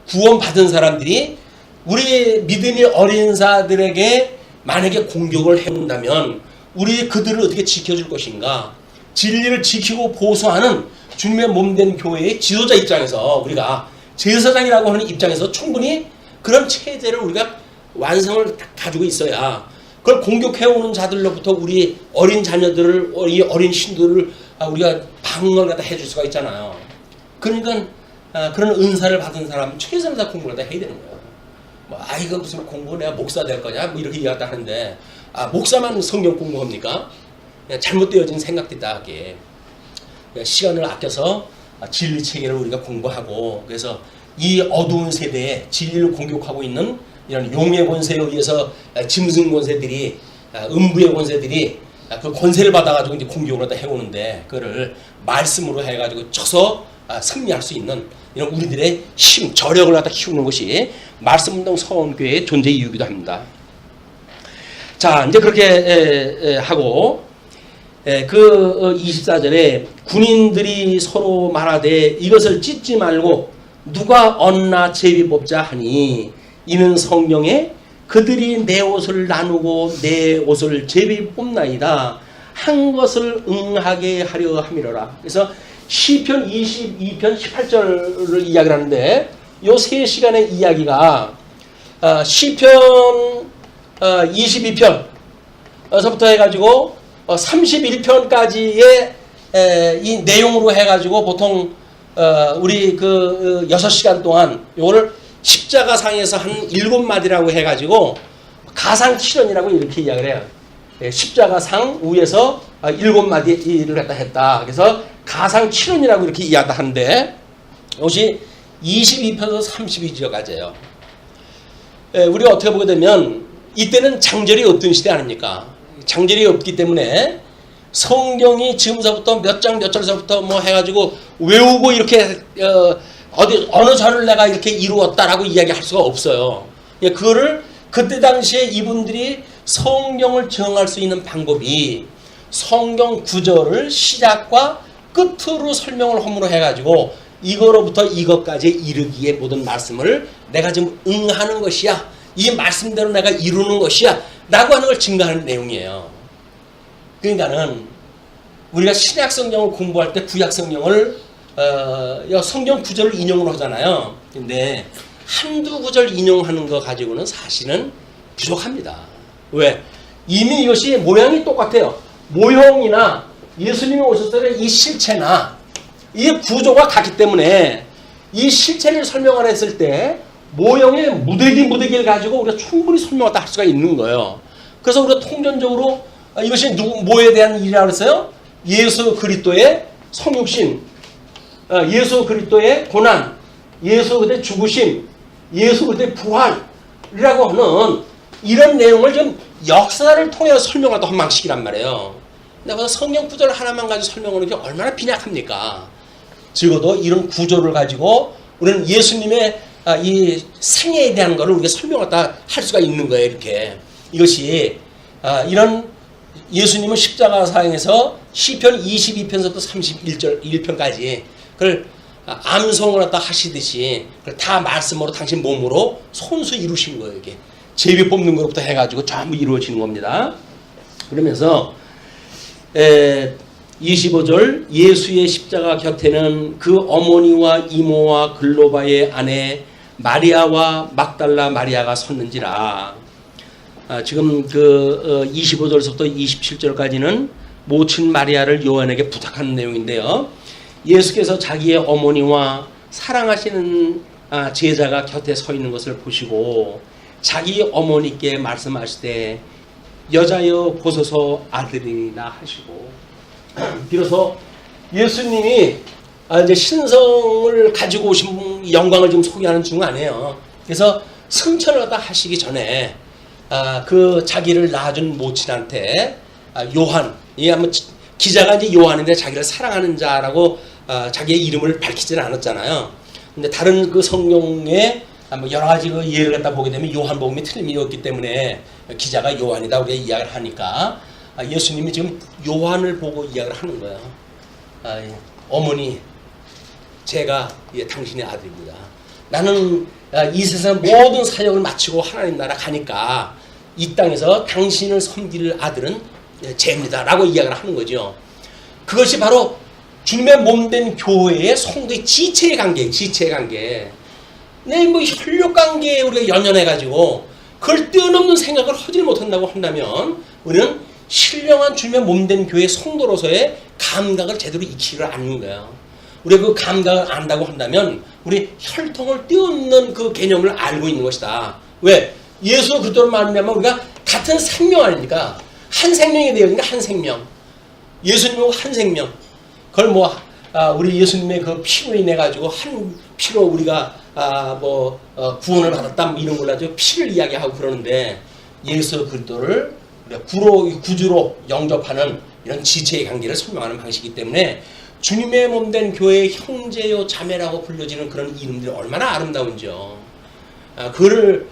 구원받은 사람들이 우리 믿음이 어린 자들에게 만약에 공격을 해온다면 우리 그들을 어떻게 지켜줄 것인가. 진리를 지키고 보수하는 주님의 몸된 교회의 지도자 입장에서 우리가 제사장이라고 하는 입장에서 충분히 그런 체제를 우리가 완성을 가지고 있어야 그걸 공격해오는 자들로부터 우리 어린 자녀들을, 이 어린 신도를 우리가 방어를 갖다 해줄 수가 있잖아요. 그러니까 그런 은사를 받은 사람은 최선을 다 공부를 다 해야 되는 거예요. 이거 무슨 공부 내가 목사 될 거냐 이렇게 이야기를 하는데 목사만 성경 공부합니까? 잘못되어진 생각들이다 하게 시간을 아껴서 진리 체계를 우리가 공부하고, 그래서 이 어두운 세대에 진리를 공격하고 있는 이런 용의 권세에 의해서 짐승 권세들이 음부의 권세들이 그 권세를 받아가지고 이제 공격을 하다 해오는데 그거를 말씀으로 해가지고 쳐서 승리할 수 있는 이런 우리들의 힘, 저력을 갖다 키우는 것이 말씀운동 서원교회의 존재 이유이기도 합니다. 자, 이제 그렇게 하고 그 24절에 군인들이 서로 말하되 이것을 찢지 말고 누가 얻나 제비 뽑자 하니 이는 성경에 그들이 내 옷을 나누고 내 옷을 제비 뽑나이다 한 것을 응하게 하려 함이로라. 그래서 시편 22편 18절을 이야기를 하는데 요 3시간의 이야기가 시편 22편서부터 해가지고 31편까지의 이 내용으로 해가지고 보통 우리 그 6시간 동안 요거를 십자가상에서 한 7마디라고 해가지고 가상 7원이라고 이렇게 이야기를 해요. 예, 십자가상 위에서 7마디 일을 갖다 했다. 그래서 가상 7원이라고 이렇게 이야기하는데 이것이 22편에서 32절까지예요. 예, 우리가 어떻게 보게 되면 이때는 장절이 없던 시대 아닙니까? 장절이 없기 때문에 성경이 지금서부터 몇 장 몇 절서부터 뭐 해가지고 외우고 이렇게 어느 절을 내가 이렇게 이루었다라고 이야기할 수가 없어요. 예, 그거를 그때 당시에 이분들이 성경을 정할 수 있는 방법이 성경 구절을 시작과 끝으로 설명을 허물어 해가지고 이거로부터 이것까지 이르기에 모든 말씀을 내가 지금 응하는 것이야. 이 말씀대로 내가 이루는 것이야. 라고 하는 걸 증거하는 내용이에요. 그러니까는 우리가 신약 성경을 공부할 때 구약 성경을 성경 구절을 인용을 하잖아요. 근데 한두 구절 인용하는 거 가지고는 사실은 부족합니다. 왜? 이미 이것이 모양이 똑같아요. 모형이나 예수님이 오셨을 때 이 실체나 이 구조가 같기 때문에 이 실체를 설명을 했을 때 모형의 무대기를 가지고 우리가 충분히 설명하다 할 수가 있는 거예요. 그래서 우리가 통전적으로 이것이 뭐에 대한 일이라고 했어요? 예수 그리스도의 성육신, 예수 그리스도의 고난, 예수 그리스도의 죽으심, 예수 그리스도의 부활이라고 하는 이런 내용을 좀 역사를 통해서 설명하다 한 방식이란 말이에요. 근데 성경 구절 하나만 가지고 설명하는 게 얼마나 빈약합니까? 적어도 이런 구조를 가지고 우리는 예수님의 이 생애에 대한 것을 우리가 설명하다 할 수가 있는 거예요. 이렇게 이것이 이런 예수님은 십자가 사형에서 시편 22편부터 31편까지 그걸 암송을 갖다 하시듯이 그걸 다 말씀으로 당신 몸으로 손수 이루신 거예요. 이게 제비 뽑는 것부터 해가지고 전부 이루어지는 겁니다. 그러면서 25절 예수의 십자가 곁에는 그 어머니와 이모와 글로바의 아내 마리아와 막달라 마리아가 섰는지라. 지금 그 25절부터 27절까지는 모친 마리아를 요한에게 부탁하는 내용인데요. 예수께서 자기의 어머니와 사랑하시는 제자가 곁에 서 있는 것을 보시고 자기 어머니께 말씀하시되 여자여 보소서 아들이나 하시고, 비로소 예수님이 이제 신성을 가지고 오신 영광을 지금 소개하는 중 아니에요. 그래서 승천을 갖다 하시기 전에 그 자기를 낳아준 모친한테 요한, 이 한번 기자가 이제 요한인데 자기를 사랑하는 자라고 자기의 이름을 밝히지는 않았잖아요. 근데 다른 그 성경에 여러 가지 그 예를 갖다 보게 되면 요한복음이 틀림이 없기 때문에 기자가 요한이다 우리가 이야기를 하니까 예수님이 지금 요한을 보고 이야기를 하는 거예요. 어머니, 제가 당신의 아들입니다. 나는 이 세상 모든 사역을 마치고 하나님 나라 가니까 이 땅에서 당신을 섬길 아들은 제입니다. 라고 이야기를 하는 거죠. 그것이 바로 주님의 몸된 교회의 성도의 지체의 관계, 지체의 관계. 네, 뭐 혈육 관계에 우리가 연연해가지고 그걸 뛰어넘는 생각을 하지 못한다고 한다면 우리는 신령한 주님의 몸된 교회 성도로서의 감각을 제대로 익히기를 않는 거예요. 우리가 그 감각을 안다고 한다면 우리 혈통을 뛰어넘는 그 개념을 알고 있는 것이다. 왜? 예수 그리스도를 말하면 우리가 같은 생명 아닙니까? 한 생명이 되어니까 한 생명. 예수님하고 한 생명. 그걸 우리 예수님의 그 피로 인해 가지고 한 피로 우리가 구원을 받았다 뭐 이런 걸로 가지고 피를 이야기하고 그러는데 예수 그리스도를 구주로 영접하는 이런 지체의 관계를 설명하는 방식이기 때문에 주님의 몸된 교회의 형제요 자매라고 불려지는 그런 이름들이 얼마나 아름다운지요. 그를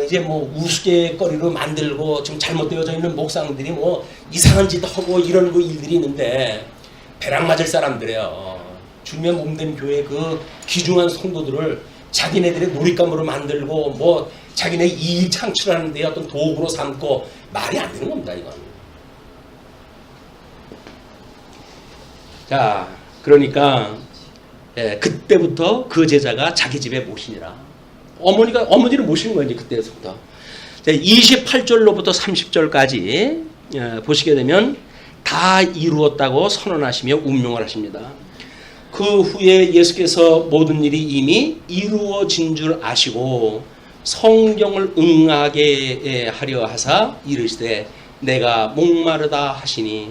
이제 우스갯거리로 만들고 지금 잘못되어져 있는 목사님들이 이상한 짓 하고 이런 그 일들이 있는데 배락 맞을 사람들이에요. 주님의 몸된 교회의 그 귀중한 성도들을 자기네들의 놀잇감으로 만들고 자기네 이익 창출하는 데 어떤 도구로 삼고 말이 안 되는 겁니다, 이건. 자, 그러니까 그때부터 그 제자가 자기 집에 모시니라. 어머니를 모시는 거예요, 그때부터. 28절로부터 30절까지 보시게 되면 다 이루었다고 선언하시며 운명을 하십니다. 그 후에 예수께서 모든 일이 이미 이루어진 줄 아시고 성경을 응하게 하려 하사 이르시되 내가 목마르다 하시니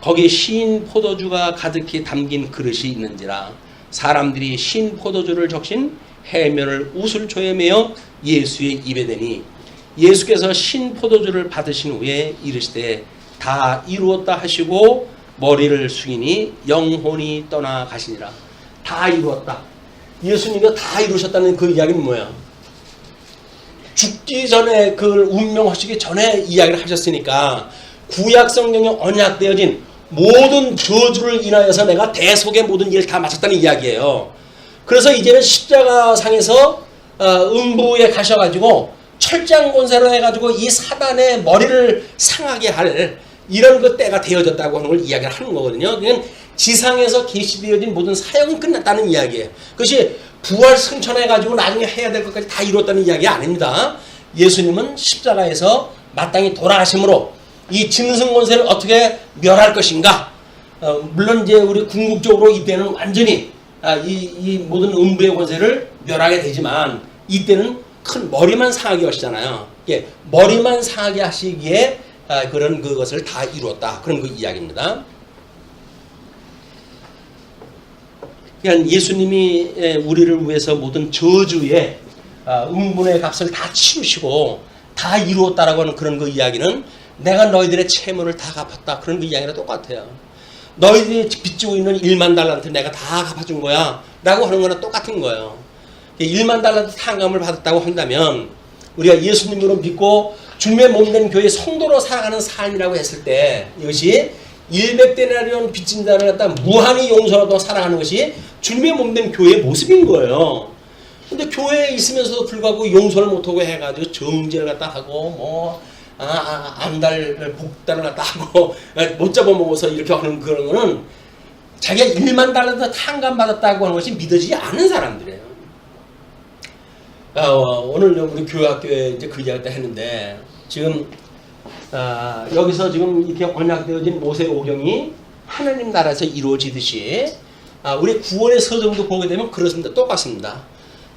거기에 신 포도주가 가득히 담긴 그릇이 있는지라. 사람들이 신 포도주를 적신 해면을 우슬초에 매어 예수의 입에 대니 예수께서 신 포도주를 받으신 후에 이르시되 다 이루었다 하시고 머리를 숙이니 영혼이 떠나가시니라. 다 이루었다. 예수님이 다 이루셨다는 그 이야기는 뭐야? 죽기 전에 그걸 운명하시기 전에 이야기를 하셨으니까 구약 성경에 언약되어진 모든 저주를 인하여서 내가 대속의 모든 일을 다 마쳤다는 이야기예요. 그래서 이제는 십자가상에서 음부에 가셔가지고 철장권세로 해가지고 이 사단의 머리를 상하게 할 이런 그 때가 되어졌다고 하는 걸 이야기를 하는 거거든요. 그냥 지상에서 계시되어진 모든 사역은 끝났다는 이야기예요. 그것이 부활 승천해가지고 나중에 해야 될 것까지 다 이뤘다는 이야기 아닙니다. 예수님은 십자가에서 마땅히 돌아가심으로 이 짐승권세를 어떻게 멸할 것인가. 물론 이제 우리 궁극적으로 이때는 완전히 이 모든 음부의 권세를 멸하게 되지만 이때는 큰 머리만 상하게 하시잖아요. 예, 머리만 상하게 하시기에 그런 그것을 다 이루었다. 그런 그 이야기입니다. 그러니까 예수님이 우리를 위해서 모든 저주의 음분의 값을 다 치우시고 다 이루었다라고 하는 그런 그 이야기는 내가 너희들의 채무를 다 갚았다. 그런 그 이야기랑 똑같아요. 너희들이 빚지고 있는 1만 달란트 내가 다 갚아준 거야. 라고 하는 거랑 똑같은 거예요. 1만 달란트 탕감을 받았다고 한다면 우리가 예수님으로 믿고 주님의 몸된 교회 성도로 살아가는 삶이라고 했을 때 이것이 100데나리온 빚진 자를 갖다 무한히 용서하고 살아가는 것이 주님의 몸된 교회의 모습인 거예요. 근데 교회에 있으면서도 불구하고 용서를 못하고 해가지고 정죄를 갖다 하고 안달 복달을 갖다 하고 못 잡아먹어서 이렇게 하는 그런 거는 자기가 1만 달러도 탕감 받았다고 하는 것이 믿어지지 않은 사람들이에요. 오늘 우리 교회학교에 이제 그 이야기 했는데 지금 여기서 지금 이렇게 언약되어진 모세오경이 하나님 나라에서 이루어지듯이 우리 구원의 서정도 보게 되면 그렇습니다. 똑같습니다.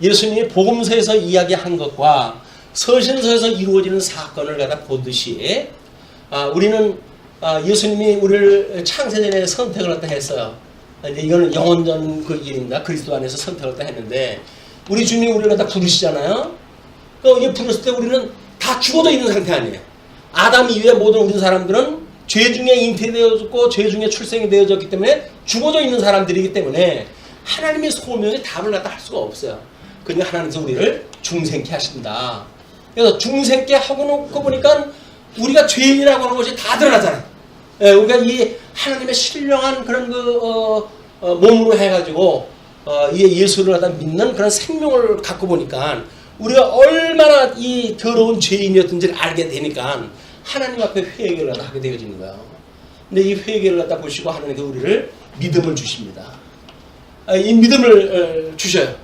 예수님이 복음서에서 이야기한 것과 서신서에서 이루어지는 사건을 갖다 보듯이 우리는 예수님이 우리를 창세전에 선택을 갖다 했어요. 이제 이거는 영원전 그 일입니다. 그리스도 안에서 선택을 갖다 했는데 우리 주님이 우리를 갖다 부르시잖아요. 그러니까 이게 부르실 때 우리는 다 죽어져 있는 상태 아니에요. 아담 이후에 모든 우리 사람들은 죄 중에 잉태되어졌고 죄 중에 출생이 되어졌기 때문에 죽어져 있는 사람들이기 때문에 하나님의 소명에 답을 갖다 할 수가 없어요. 그러니까 하나님께서 우리를 중생케 하신다. 그래서 중생케 하고 놓고 보니까 우리가 죄인이라고 하는 것이 다 드러나잖아요. 우리가 이 하나님의 신령한 그런 몸으로 해가지고 이 예수를 갖다 믿는 그런 생명을 갖고 보니까 우리가 얼마나 이 더러운 죄인이었던지를 알게 되니까 하나님 앞에 회개를 하게 되어지는 거예요. 근데 이 회개를 갖다 보시고 하나님께서 우리를 믿음을 주십니다. 이 믿음을 주셔요.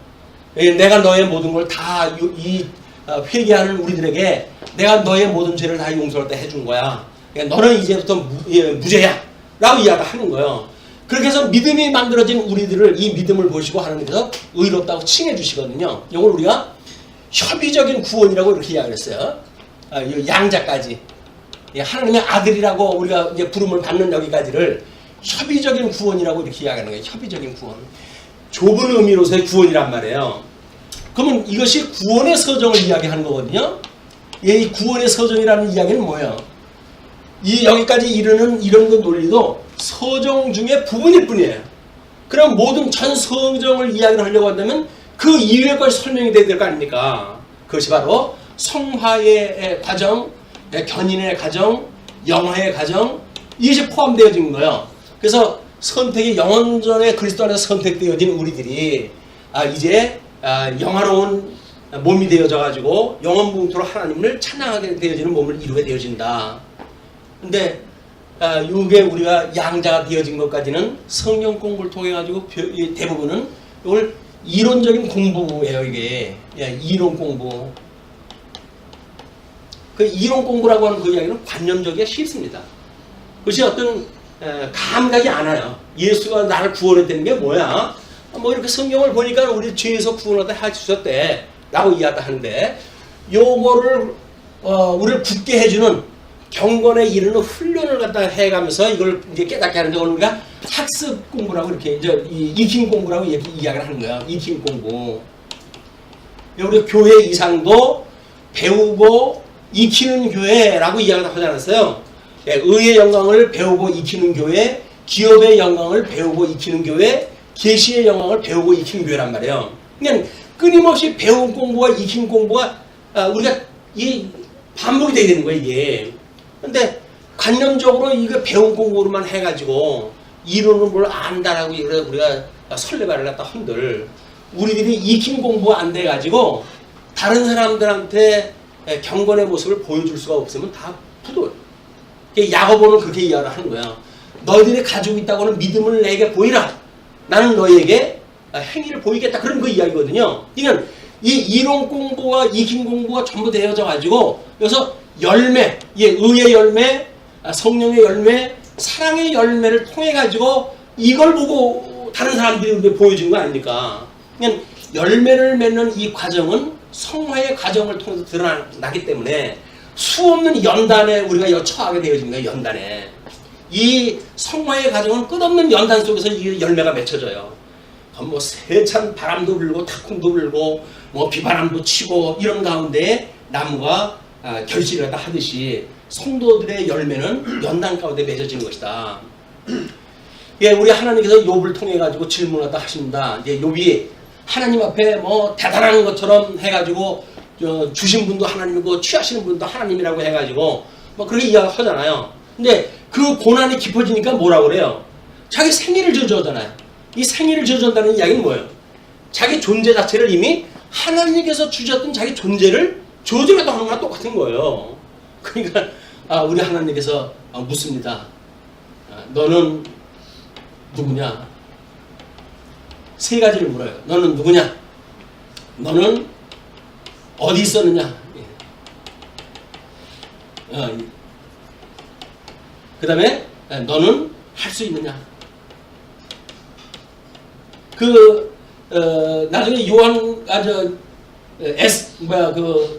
내가 너의 모든 걸 다 회개하는 우리들에게 내가 너의 모든 죄를 다 용서할 때 해준 거야. 너는 이제부터 무죄야. 라고 이야기하는 거예요. 그렇게 해서 믿음이 만들어진 우리들을 이 믿음을 보시고 하나님께서 의롭다고 칭해 주시거든요. 이걸 우리가 협의적인 구원이라고 이렇게 이야기를 했어요. 양자까지. 하나님의 아들이라고 우리가 이제 부름을 받는 여기까지를 협의적인 구원이라고 이렇게 이야기하는 거예요. 협의적인 구원. 좁은 의미로서의 구원이란 말이에요. 그러면 이것이 구원의 서정을 이야기하는 거거든요. 이 구원의 서정이라는 이야기는 뭐예요? 이 여기까지 이르는 이런 그 논리도 서정 중에 부분일 뿐이에요. 그럼 모든 전 서정을 이야기를 하려고 한다면 그 이외의 것이 설명이 돼야 될 거 아닙니까? 그것이 바로 성화의 과정, 견인의 과정, 영화의 과정, 이것이 포함되어진 거예요. 그래서 선택이 영원전에 그리스도 안에서 선택되어진 우리들이 이제 영화로운 몸이 되어져 가지고 영원 봉투로 하나님을 찬양하게 되어지는 몸을 이루게 되어진다. 근데 이게 우리가 양자가 되어진 것까지는 성경 공부를 통해 가지고 대부분은 이걸 이론적인 공부예요. 이게 이론 공부. 그 이론 공부라고 하는 그 이야기는 관념적이가 쉽습니다. 그것이 어떤 감각이 안 와요. 예수가 나를 구원했다는 게 뭐야? 뭐 이렇게 성경을 보니까 우리 죄에서 구원하다 해주셨대 라고 이야기하는데 요거를 우리를 굳게 해주는 경건에 이르는 훈련을 갖다 해가면서 이걸 이제 깨닫게 하는데 오늘 우리가 학습 공부라고 이렇게 이제 익힘 공부라고 이렇게 이야기를 하는 거야. 익힘 공부. 우리 교회 이상도 배우고 익히는 교회라고 이야기를 하지 않았어요. 의의 영광을 배우고 익히는 교회, 기업의 영광을 배우고 익히는 교회, 계시의 영광을 배우고 익히는 교회란 말이에요. 그냥 끊임없이 배운 공부와 익힌 공부가 우리가 이 반복이 돼야 되는 거예요, 이게. 근데 관념적으로 이거 배운 공부로만 해가지고 이론은 뭘 안다라고 우리가 설레발을 갖다 흔들. 우리들이 익힌 공부가 안 돼가지고 다른 사람들한테 경건의 모습을 보여줄 수가 없으면 다 부도요. 야고보는 그렇게 이야기를 하는 거야. 너희들이 가지고 있다고는 믿음을 내게 보이라. 나는 너희에게 행위를 보이겠다. 그런 그 이야기거든요. 그러니까 이 이론 공부와 익힌 공부가 전부 되어져 가지고 여기서 열매, 의의 열매, 성령의 열매, 사랑의 열매를 통해 가지고 이걸 보고 다른 사람들이 우리에게 보여주는 거 아닙니까? 그러니까 열매를 맺는 이 과정은 성화의 과정을 통해서 드러나기 때문에 수없는 연단에 우리가 처하게 되어집니다. 연단에. 이 성화의 과정은 끝없는 연단 속에서 이 열매가 맺혀져요. 뭐 세찬 바람도 불고 탁풍도 불고 뭐 비바람도 치고 이런 가운데 나무가 결실을 갖다 하듯이 성도들의 열매는 연단 가운데 맺어지는 것이다. 예, 우리 하나님께서 욥을 통해 가지고 질문을 갖다 하십니다. 이제 욥이 하나님 앞에 뭐 대단한 것처럼 해가지고 주신 분도 하나님이고 취하시는 분도 하나님이라고 해가지고 뭐 그렇게 이야기하잖아요. 근데 그 고난이 깊어지니까 뭐라고 그래요? 자기 생일을 저주하잖아요. 이 생일을 저주한다는 이야기는 뭐예요? 자기 존재 자체를 이미 하나님께서 주셨던 자기 존재를 저주하다 하는 거랑 똑같은 거예요. 그러니까 우리 하나님께서 묻습니다. 너는 누구냐? 세 가지를 물어요. 너는 누구냐? 너는 어디 있었느냐? 그 다음에 너는 할 수 있느냐? 나중에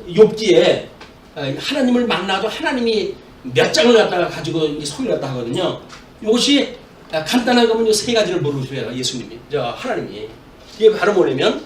욥기에 하나님을 만나도 하나님이 몇 장을 갖다가 가지고 소리를 갖다 하거든요. 이것이 간단하게 보면 세 가지를 물으셔요. 예수님이, 하나님이. 이게 바로 뭐냐면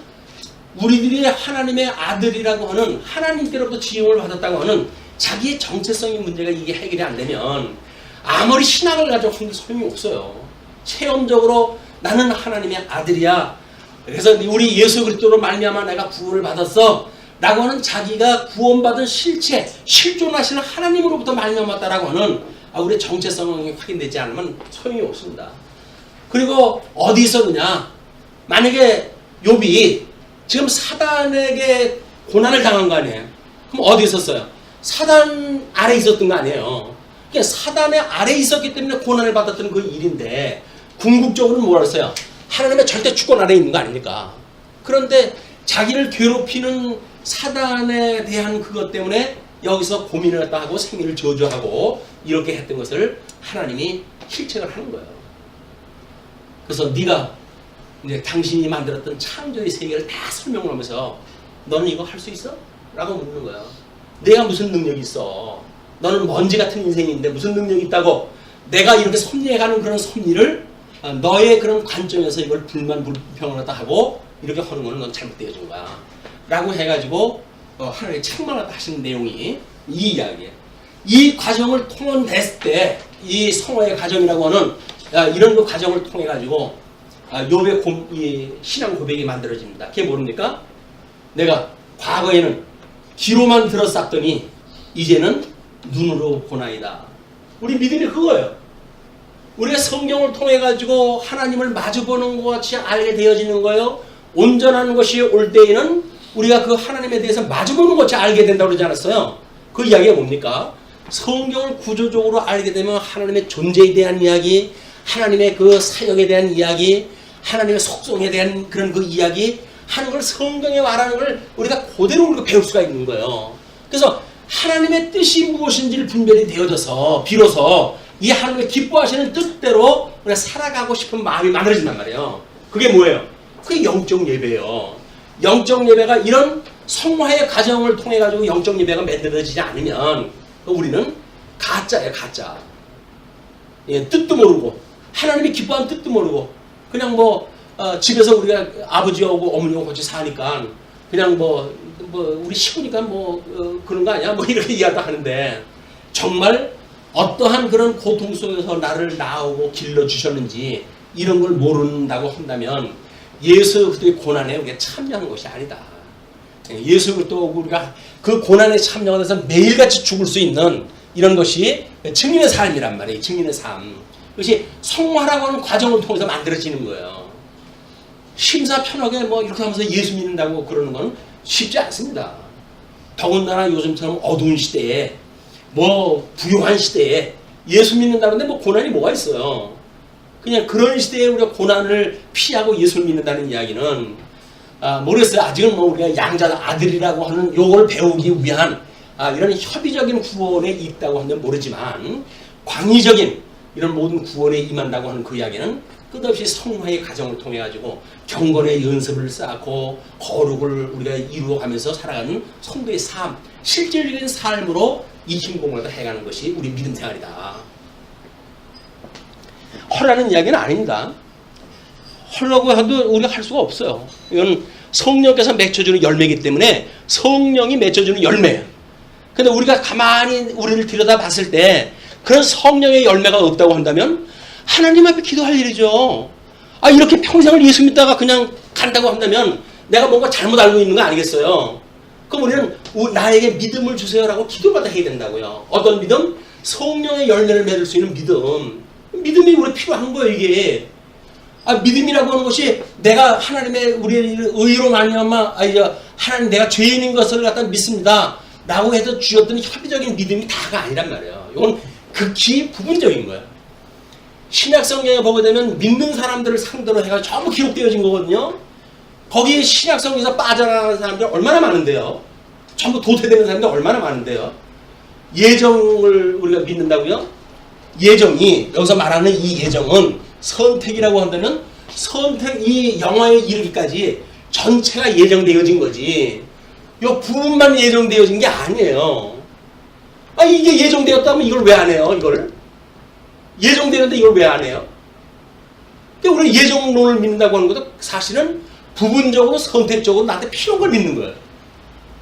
우리들이 하나님의 아들이라고 하는 하나님께로부터 지음을 받았다고 하는 자기의 정체성의 문제가 이게 해결이 안 되면 아무리 신앙을 가지고 하는 소용이 없어요. 체험적으로 나는 하나님의 아들이야. 그래서 우리 예수 그리스도로 말미암아 내가 구원을 받았어 라고 하는 자기가 구원받은 실체, 실존하시는 하나님으로부터 말미암았다라고 하는 우리의 정체성이 확인되지 않으면 소용이 없습니다. 그리고 어디 있었느냐? 만약에 욥이 지금 사단에게 고난을 당한 거 아니에요? 그럼 어디 있었어요? 사단 아래 있었던 거 아니에요? 그러니까 사단의 아래 있었기 때문에 고난을 받았던 그 일인데 궁극적으로는 뭐라 했어요? 하나님의 절대 주권 아래 있는 거 아닙니까? 그런데 자기를 괴롭히는 사단에 대한 그것 때문에 여기서 고민을 했다 하고 생일을 저주하고 이렇게 했던 것을 하나님이 실책을 하는 거예요. 그래서 네가 이제 당신이 만들었던 창조의 세계를 다 설명을 하면서 너는 이거 할 수 있어? 라고 묻는 거예요. 내가 무슨 능력이 있어? 너는 먼지 같은 인생인데 무슨 능력이 있다고? 내가 이렇게 섭리해가는 그런 섭리를 너의 그런 관점에서 이걸 불평을 하다 하고 이렇게 하는 거는 넌 잘못되어진 거야. 라고 해가지고 하나님이 책망을 하시는 내용이 이 이야기예요. 이 과정을 통원됐을 때 이 성화의 과정이라고 하는 이런 그 과정을 통해 가지고 욥의 이 신앙 고백이 만들어집니다. 그게 모릅니까? 내가 과거에는 귀로만 들었었더니 이제는 눈으로 보나이다. 우리 믿음이 그거예요. 우리가 성경을 통해 가지고 하나님을 마주보는 것 같이 알게 되어지는 거예요. 온전한 것이 올 때에는 우리가 그 하나님에 대해서 마주보는 것 같이 알게 된다고 그러지 않았어요? 그 이야기가 뭡니까? 성경을 구조적으로 알게 되면 하나님의 존재에 대한 이야기, 하나님의 그 사역에 대한 이야기, 하나님의 속성에 대한 그런 그 이야기 하는 걸 성경에 말하는 걸 우리가 그대로 우리가 배울 수가 있는 거예요. 그래서 하나님의 뜻이 무엇인지를 분별이 되어져서 비로소 이 하나님의 기뻐하시는 뜻대로 우리가 살아가고 싶은 마음이 만들어진단 말이에요. 그게 뭐예요? 그게 영적 예배예요. 영적 예배가 이런 성화의 과정을 통해 가지고 영적 예배가 만들어지지 않으면 우리는 가짜예요, 가짜. 예, 뜻도 모르고 하나님이 기뻐하는 뜻도 모르고 그냥 뭐 집에서 우리가 아버지하고 어머니하고 같이 사니까 그냥 뭐 우리 식구니까 그런 거 아니야? 뭐 이렇게 이야기를 하는데 정말 어떠한 그런 고통 속에서 나를 낳아오고 길러주셨는지 이런 걸 모른다고 한다면 예수 그리스도의 고난에 우리가 참여하는 것이 아니다. 예수 그리스도 우리가 그 고난에 참여해서 매일같이 죽을 수 있는 이런 것이 증인의 삶이란 말이에요. 증인의 삶. 그것이 성화라고 하는 과정을 통해서 만들어지는 거예요. 심사편하게 이렇게 하면서 예수 믿는다고 그러는 건 쉽지 않습니다. 더군다나 요즘처럼 어두운 시대에 부요한 시대에 예수 믿는다는데 고난이 뭐가 있어요. 그냥 그런 시대에 우리가 고난을 피하고 예수를 믿는다는 이야기는 모르겠어요. 아직은 우리가 양자 아들이라고 하는 요걸 배우기 위한 이런 협의적인 구원에 있다고 하면 모르지만 광의적인 이런 모든 구원에 임한다고 하는 그 이야기는 끝없이 성화의 과정을 통해 가지고 경건의 연습을 쌓고 거룩을 우리가 이루어가면서 살아가는 성도의 삶, 실질적인 삶으로 이 힘공을 해가는 것이 우리 믿음 생활이다. 허라는 이야기는 아닙니다. 헐라고 해도 우리가 할 수가 없어요. 이건 성령께서 맺혀주는 열매이기 때문에 성령이 맺혀주는 열매예요. 근데 우리가 가만히 우리를 들여다봤을 때 그런 성령의 열매가 없다고 한다면 하나님 앞에 기도할 일이죠. 이렇게 평생을 예수 믿다가 그냥 간다고 한다면 내가 뭔가 잘못 알고 있는 거 아니겠어요? 그럼 우리는 나에게 믿음을 주세요라고 기도받아 해야 된다고요. 어떤 믿음? 성령의 열매를 맺을 수 있는 믿음. 믿음이 우리 필요한 거예요, 이게. 믿음이라고 하는 것이 내가 하나님의 우리의 의로 말미암아 하나님 내가 죄인인 것을 갖다 믿습니다 라고 해서 주었던 협의적인 믿음이 다가 아니란 말이에요. 이건 극히 부분적인 거예요. 신약 성경에 보게 되면 믿는 사람들을 상대로 해가 전부 기록되어진 거거든요. 거기에 신약 성경에서 빠져나가는 사람들 얼마나 많은데요. 전부 도태되는 사람들 얼마나 많은데요. 예정을 우리가 믿는다고요? 예정이 여기서 말하는 이 예정은 선택이라고 한다면 선택 이 영화에 이르기까지 전체가 예정되어진 거지. 요 부분만 예정되어진 게 아니에요. 이게 예정되었다면 이걸 왜 안 해요? 이걸 예정되는데 이걸 왜 안 해요? 그러니까 우리 예정론을 믿는다고 하는 것도 사실은 부분적으로 선택적으로 나한테 필요한 걸 믿는 거예요.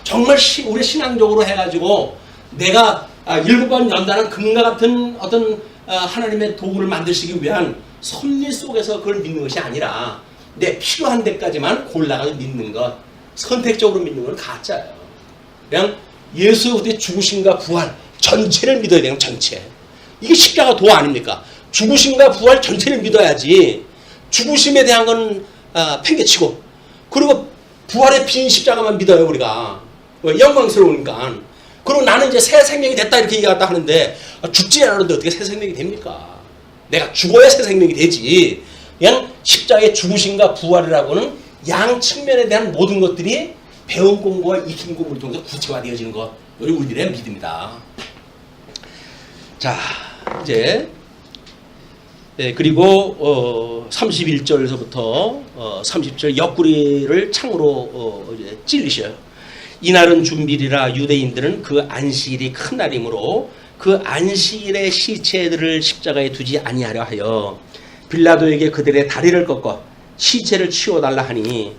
정말 우리 신앙적으로 해가지고 내가 7번 연단한 금과 같은 어떤 하나님의 도구를 만드시기 위한 섭리 속에서 그걸 믿는 것이 아니라 내 필요한 데까지만 골라가지고 믿는 것, 선택적으로 믿는 건 가짜예요. 그냥 예수 그리스도의 죽으심과 부활 전체를 믿어야 돼요. 전체. 이게 십자가 도 아닙니까? 죽으심과 부활 전체를 믿어야지. 죽으심에 대한 건 팽개치고 그리고 부활의 빈 십자가만 믿어요 우리가. 영광스러우니까. 그리고 나는 이제 새 생명이 됐다 이렇게 얘기했다 하는데 죽지 않았는데 어떻게 새 생명이 됩니까? 내가 죽어야 새 생명이 되지. 그냥 십자가의 죽으심과 부활이라고는 양 측면에 대한 모든 것들이 배운 공부와 익힌 공부를 통해서 구체화되어지는 것. 이게 우리들의 믿음이다. 자, 이제 그리고 31절에서부터 30절 옆구리를 창으로 이제 찔리셔요. 이날은 준비리라. 유대인들은 그 안식일이 큰 날이므로 그 안식일의 시체들을 십자가에 두지 아니하려 하여 빌라도에게 그들의 다리를 꺾어 시체를 치워달라 하니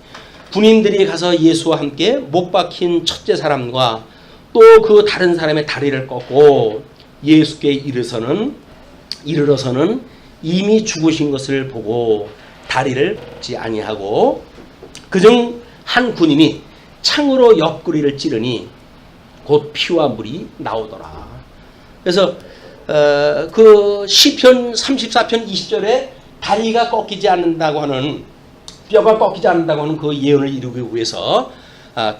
군인들이 가서 예수와 함께 못 박힌 첫째 사람과 또 그 다른 사람의 다리를 꺾고 예수께 이르러서는 이미 죽으신 것을 보고 다리를 꺾지 아니하고 그중 한 군인이 창으로 옆구리를 찌르니 곧 피와 물이 나오더라. 그래서 그 시편 34편 20절에 다리가 꺾이지 않는다고 하는 뼈가 꺾이지 않는다고 하는 그 예언을 이루기 위해서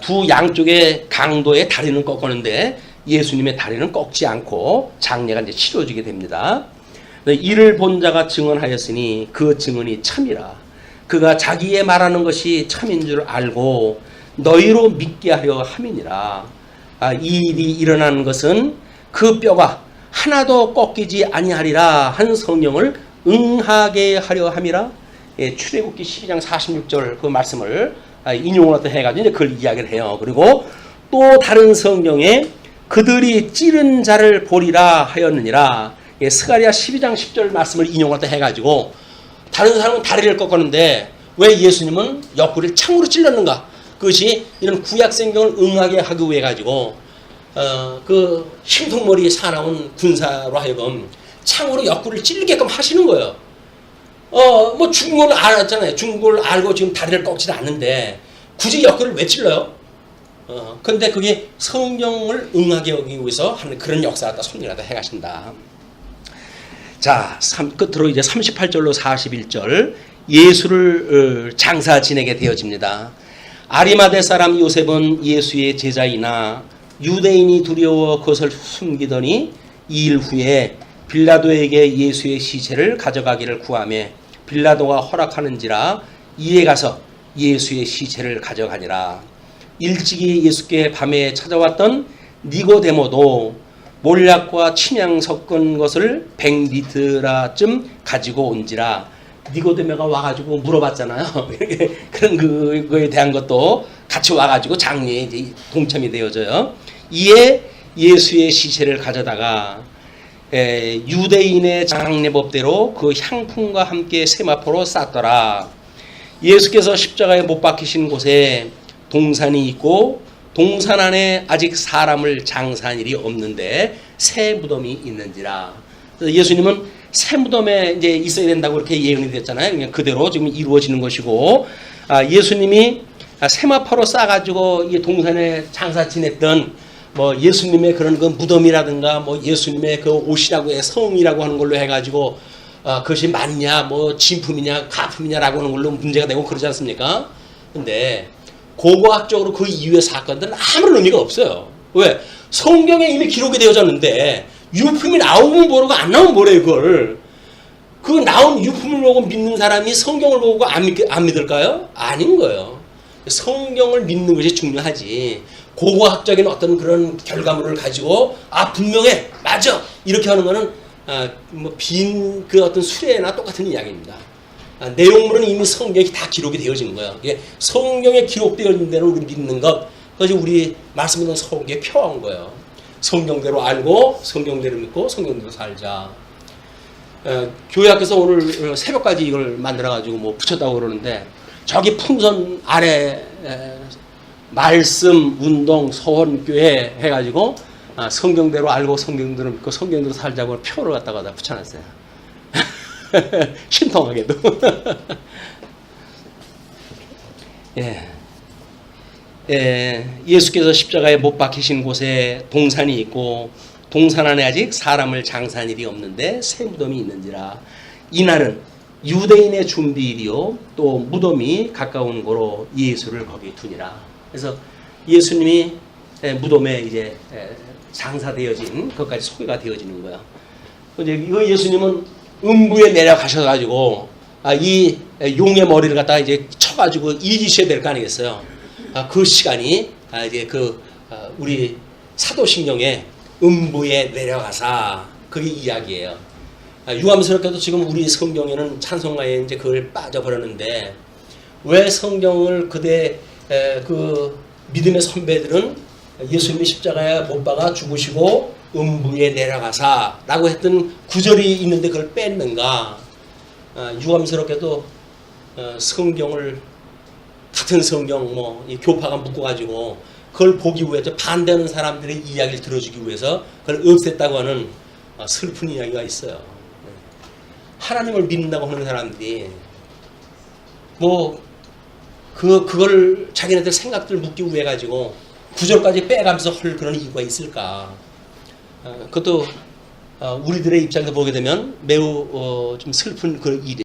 두 양쪽의 강도의 다리는 꺾었는데 예수님의 다리는 꺾지 않고 장례가 이제 치러지게 됩니다. 이를 본 자가 증언하였으니 그 증언이 참이라. 그가 자기의 말하는 것이 참인 줄 알고 너희로 믿게 하려 함이니라. 이 일이 일어나는 것은 그 뼈가 하나도 꺾이지 아니하리라 한 성령을 응하게 하려 함이라. 출애굽기 12장 46절 그 말씀을 인용을 또 해가지고 이제 그걸 이야기를 해요. 그리고 또 다른 성경에 그들이 찌른 자를 보리라 하였느니라. 예, 스가랴 12장 10절 말씀을 인용을 또 해가지고 다른 사람은 다리를 꺾었는데 왜 예수님은 옆구리를 창으로 찔렀는가? 그것이 이런 구약 성경을 응하게 하기 위해 가지고 그 흰통머리 사나운 군사로 하여금 창으로 옆구리를 찔리게끔 하시는 거예요. 뭐 중국을 알았잖아요. 중국을 알고 지금 다리를 꺾지도 않는데 굳이 옆구리를 왜 찔러요? 근데 그게 성경을 응하게 하기 위해서 하는 그런 역사가 섭리가 해가신다. 자, 끝으로 이제 38절로 41절 예수를 장사 지내게 되어집니다. 아리마대 사람 요셉은 예수의 제자이나 유대인이 두려워 그것을 숨기더니 2일 후에 빌라도에게 예수의 시체를 가져가기를 구하며 빌라도가 허락하는지라 이에 가서 예수의 시체를 가져가니라. 일찍이 예수께 밤에 찾아왔던 니고데모도 몰약과 침향 섞은 것을 100리트라쯤 가지고 온지라. 니고데모가 와가지고 물어봤잖아요. 그런 그거에 대한 것도 같이 와가지고 장례에 이제 동참이 되어져요. 이에 예수의 시체를 가져다가 유대인의 장례법대로 그 향품과 함께 세마포로 쌌더라. 예수께서 십자가에 못 박히신 곳에 동산이 있고 동산 안에 아직 사람을 장사한 일이 없는데 새 무덤이 있는지라. 그래서 예수님은 새 무덤에 이제 있어야 된다고 이렇게 예언이 됐잖아요. 그냥 그대로 지금 이루어지는 것이고, 예수님이 세마포로 싸가지고 이 동산에 장사 지냈던 뭐 예수님의 그런 그 무덤이라든가 뭐 예수님의 그 옷이라고 해 성이라고 하는 걸로 해가지고 그것이 맞냐 뭐 진품이냐 가품이냐라고 하는 걸로 문제가 되고 그러지 않습니까? 근데 고고학적으로 그 이후의 사건들은 아무런 의미가 없어요. 왜? 성경에 이미 기록이 되어졌는데 유품이 나오면 모르고 안 나오면 뭐래 그걸. 그 나온 유품을 보고 믿는 사람이 성경을 보고 안 믿을까요? 아닌 거예요. 성경을 믿는 것이 중요하지. 고고학적인 어떤 그런 결과물을 가지고 분명해 맞아 이렇게 하는 거는 뭐 빈 그 어떤 수레나 똑같은 이야기입니다. 내용물은 이미 성경이 다 기록이 되어진 거예요. 성경에 기록되어 있는 대로 우리 믿는 것, 그것이 우리 말씀 있는 성경에 표한 거예요. 성경대로 알고 성경대로 믿고 성경대로 살자. 교회 앞에서 오늘 새벽까지 이걸 만들어가지고 뭐 붙였다고 그러는데 저기 풍선 아래 말씀 운동 소원교회 해가지고 성경대로 알고 성경대로 믿고 성경대로 살자고 표를 갖다가 다 붙여놨어요. 신통하게도. 예수께서 십자가에 못 박히신 곳에 동산이 있고 동산 안에 아직 사람을 장사한 일이 없는데 새 무덤이 있는지라. 이날은 유대인의 준비일이요 또 무덤이 가까운 거로 예수를 거기 두니라. 그래서 예수님이 무덤에 이제 장사되어진 것까지 소개가 되어지는 거야. 이제 이거 예수님은 음부에 내려가셔가지고 이 용의 머리를 갖다가 이제 쳐가지고 이기셔야 될 거 아니겠어요? 그 시간이 이제 우리 사도신경에 음부에 내려가사 그게 이야기예요. 유감스럽게도 지금 우리 성경에는 찬송가에 이제 그걸 빠져버렸는데 왜 성경을 그 믿음의 선배들은 예수님이 십자가에 못 박아 죽으시고 음부에 내려가사 라고 했던 구절이 있는데 그걸 뺐는가. 유감스럽게도 성경을 같은 성경 이 교파가 묶어가지고 그걸 보기 위해서 반대하는 사람들의 이야기를 들어주기 위해서 그걸 없앴다고 하는 슬픈 이야기가 있어요. 하나님을 믿는다고 하는 사람들이 그걸 자기네들 생각들 묻기 위해 가지고 구절까지 빼가면서 할 그런 이유가 있을까? 그것도 우리들의 입장에서 보게 되면 매우 좀 슬픈 그 일이.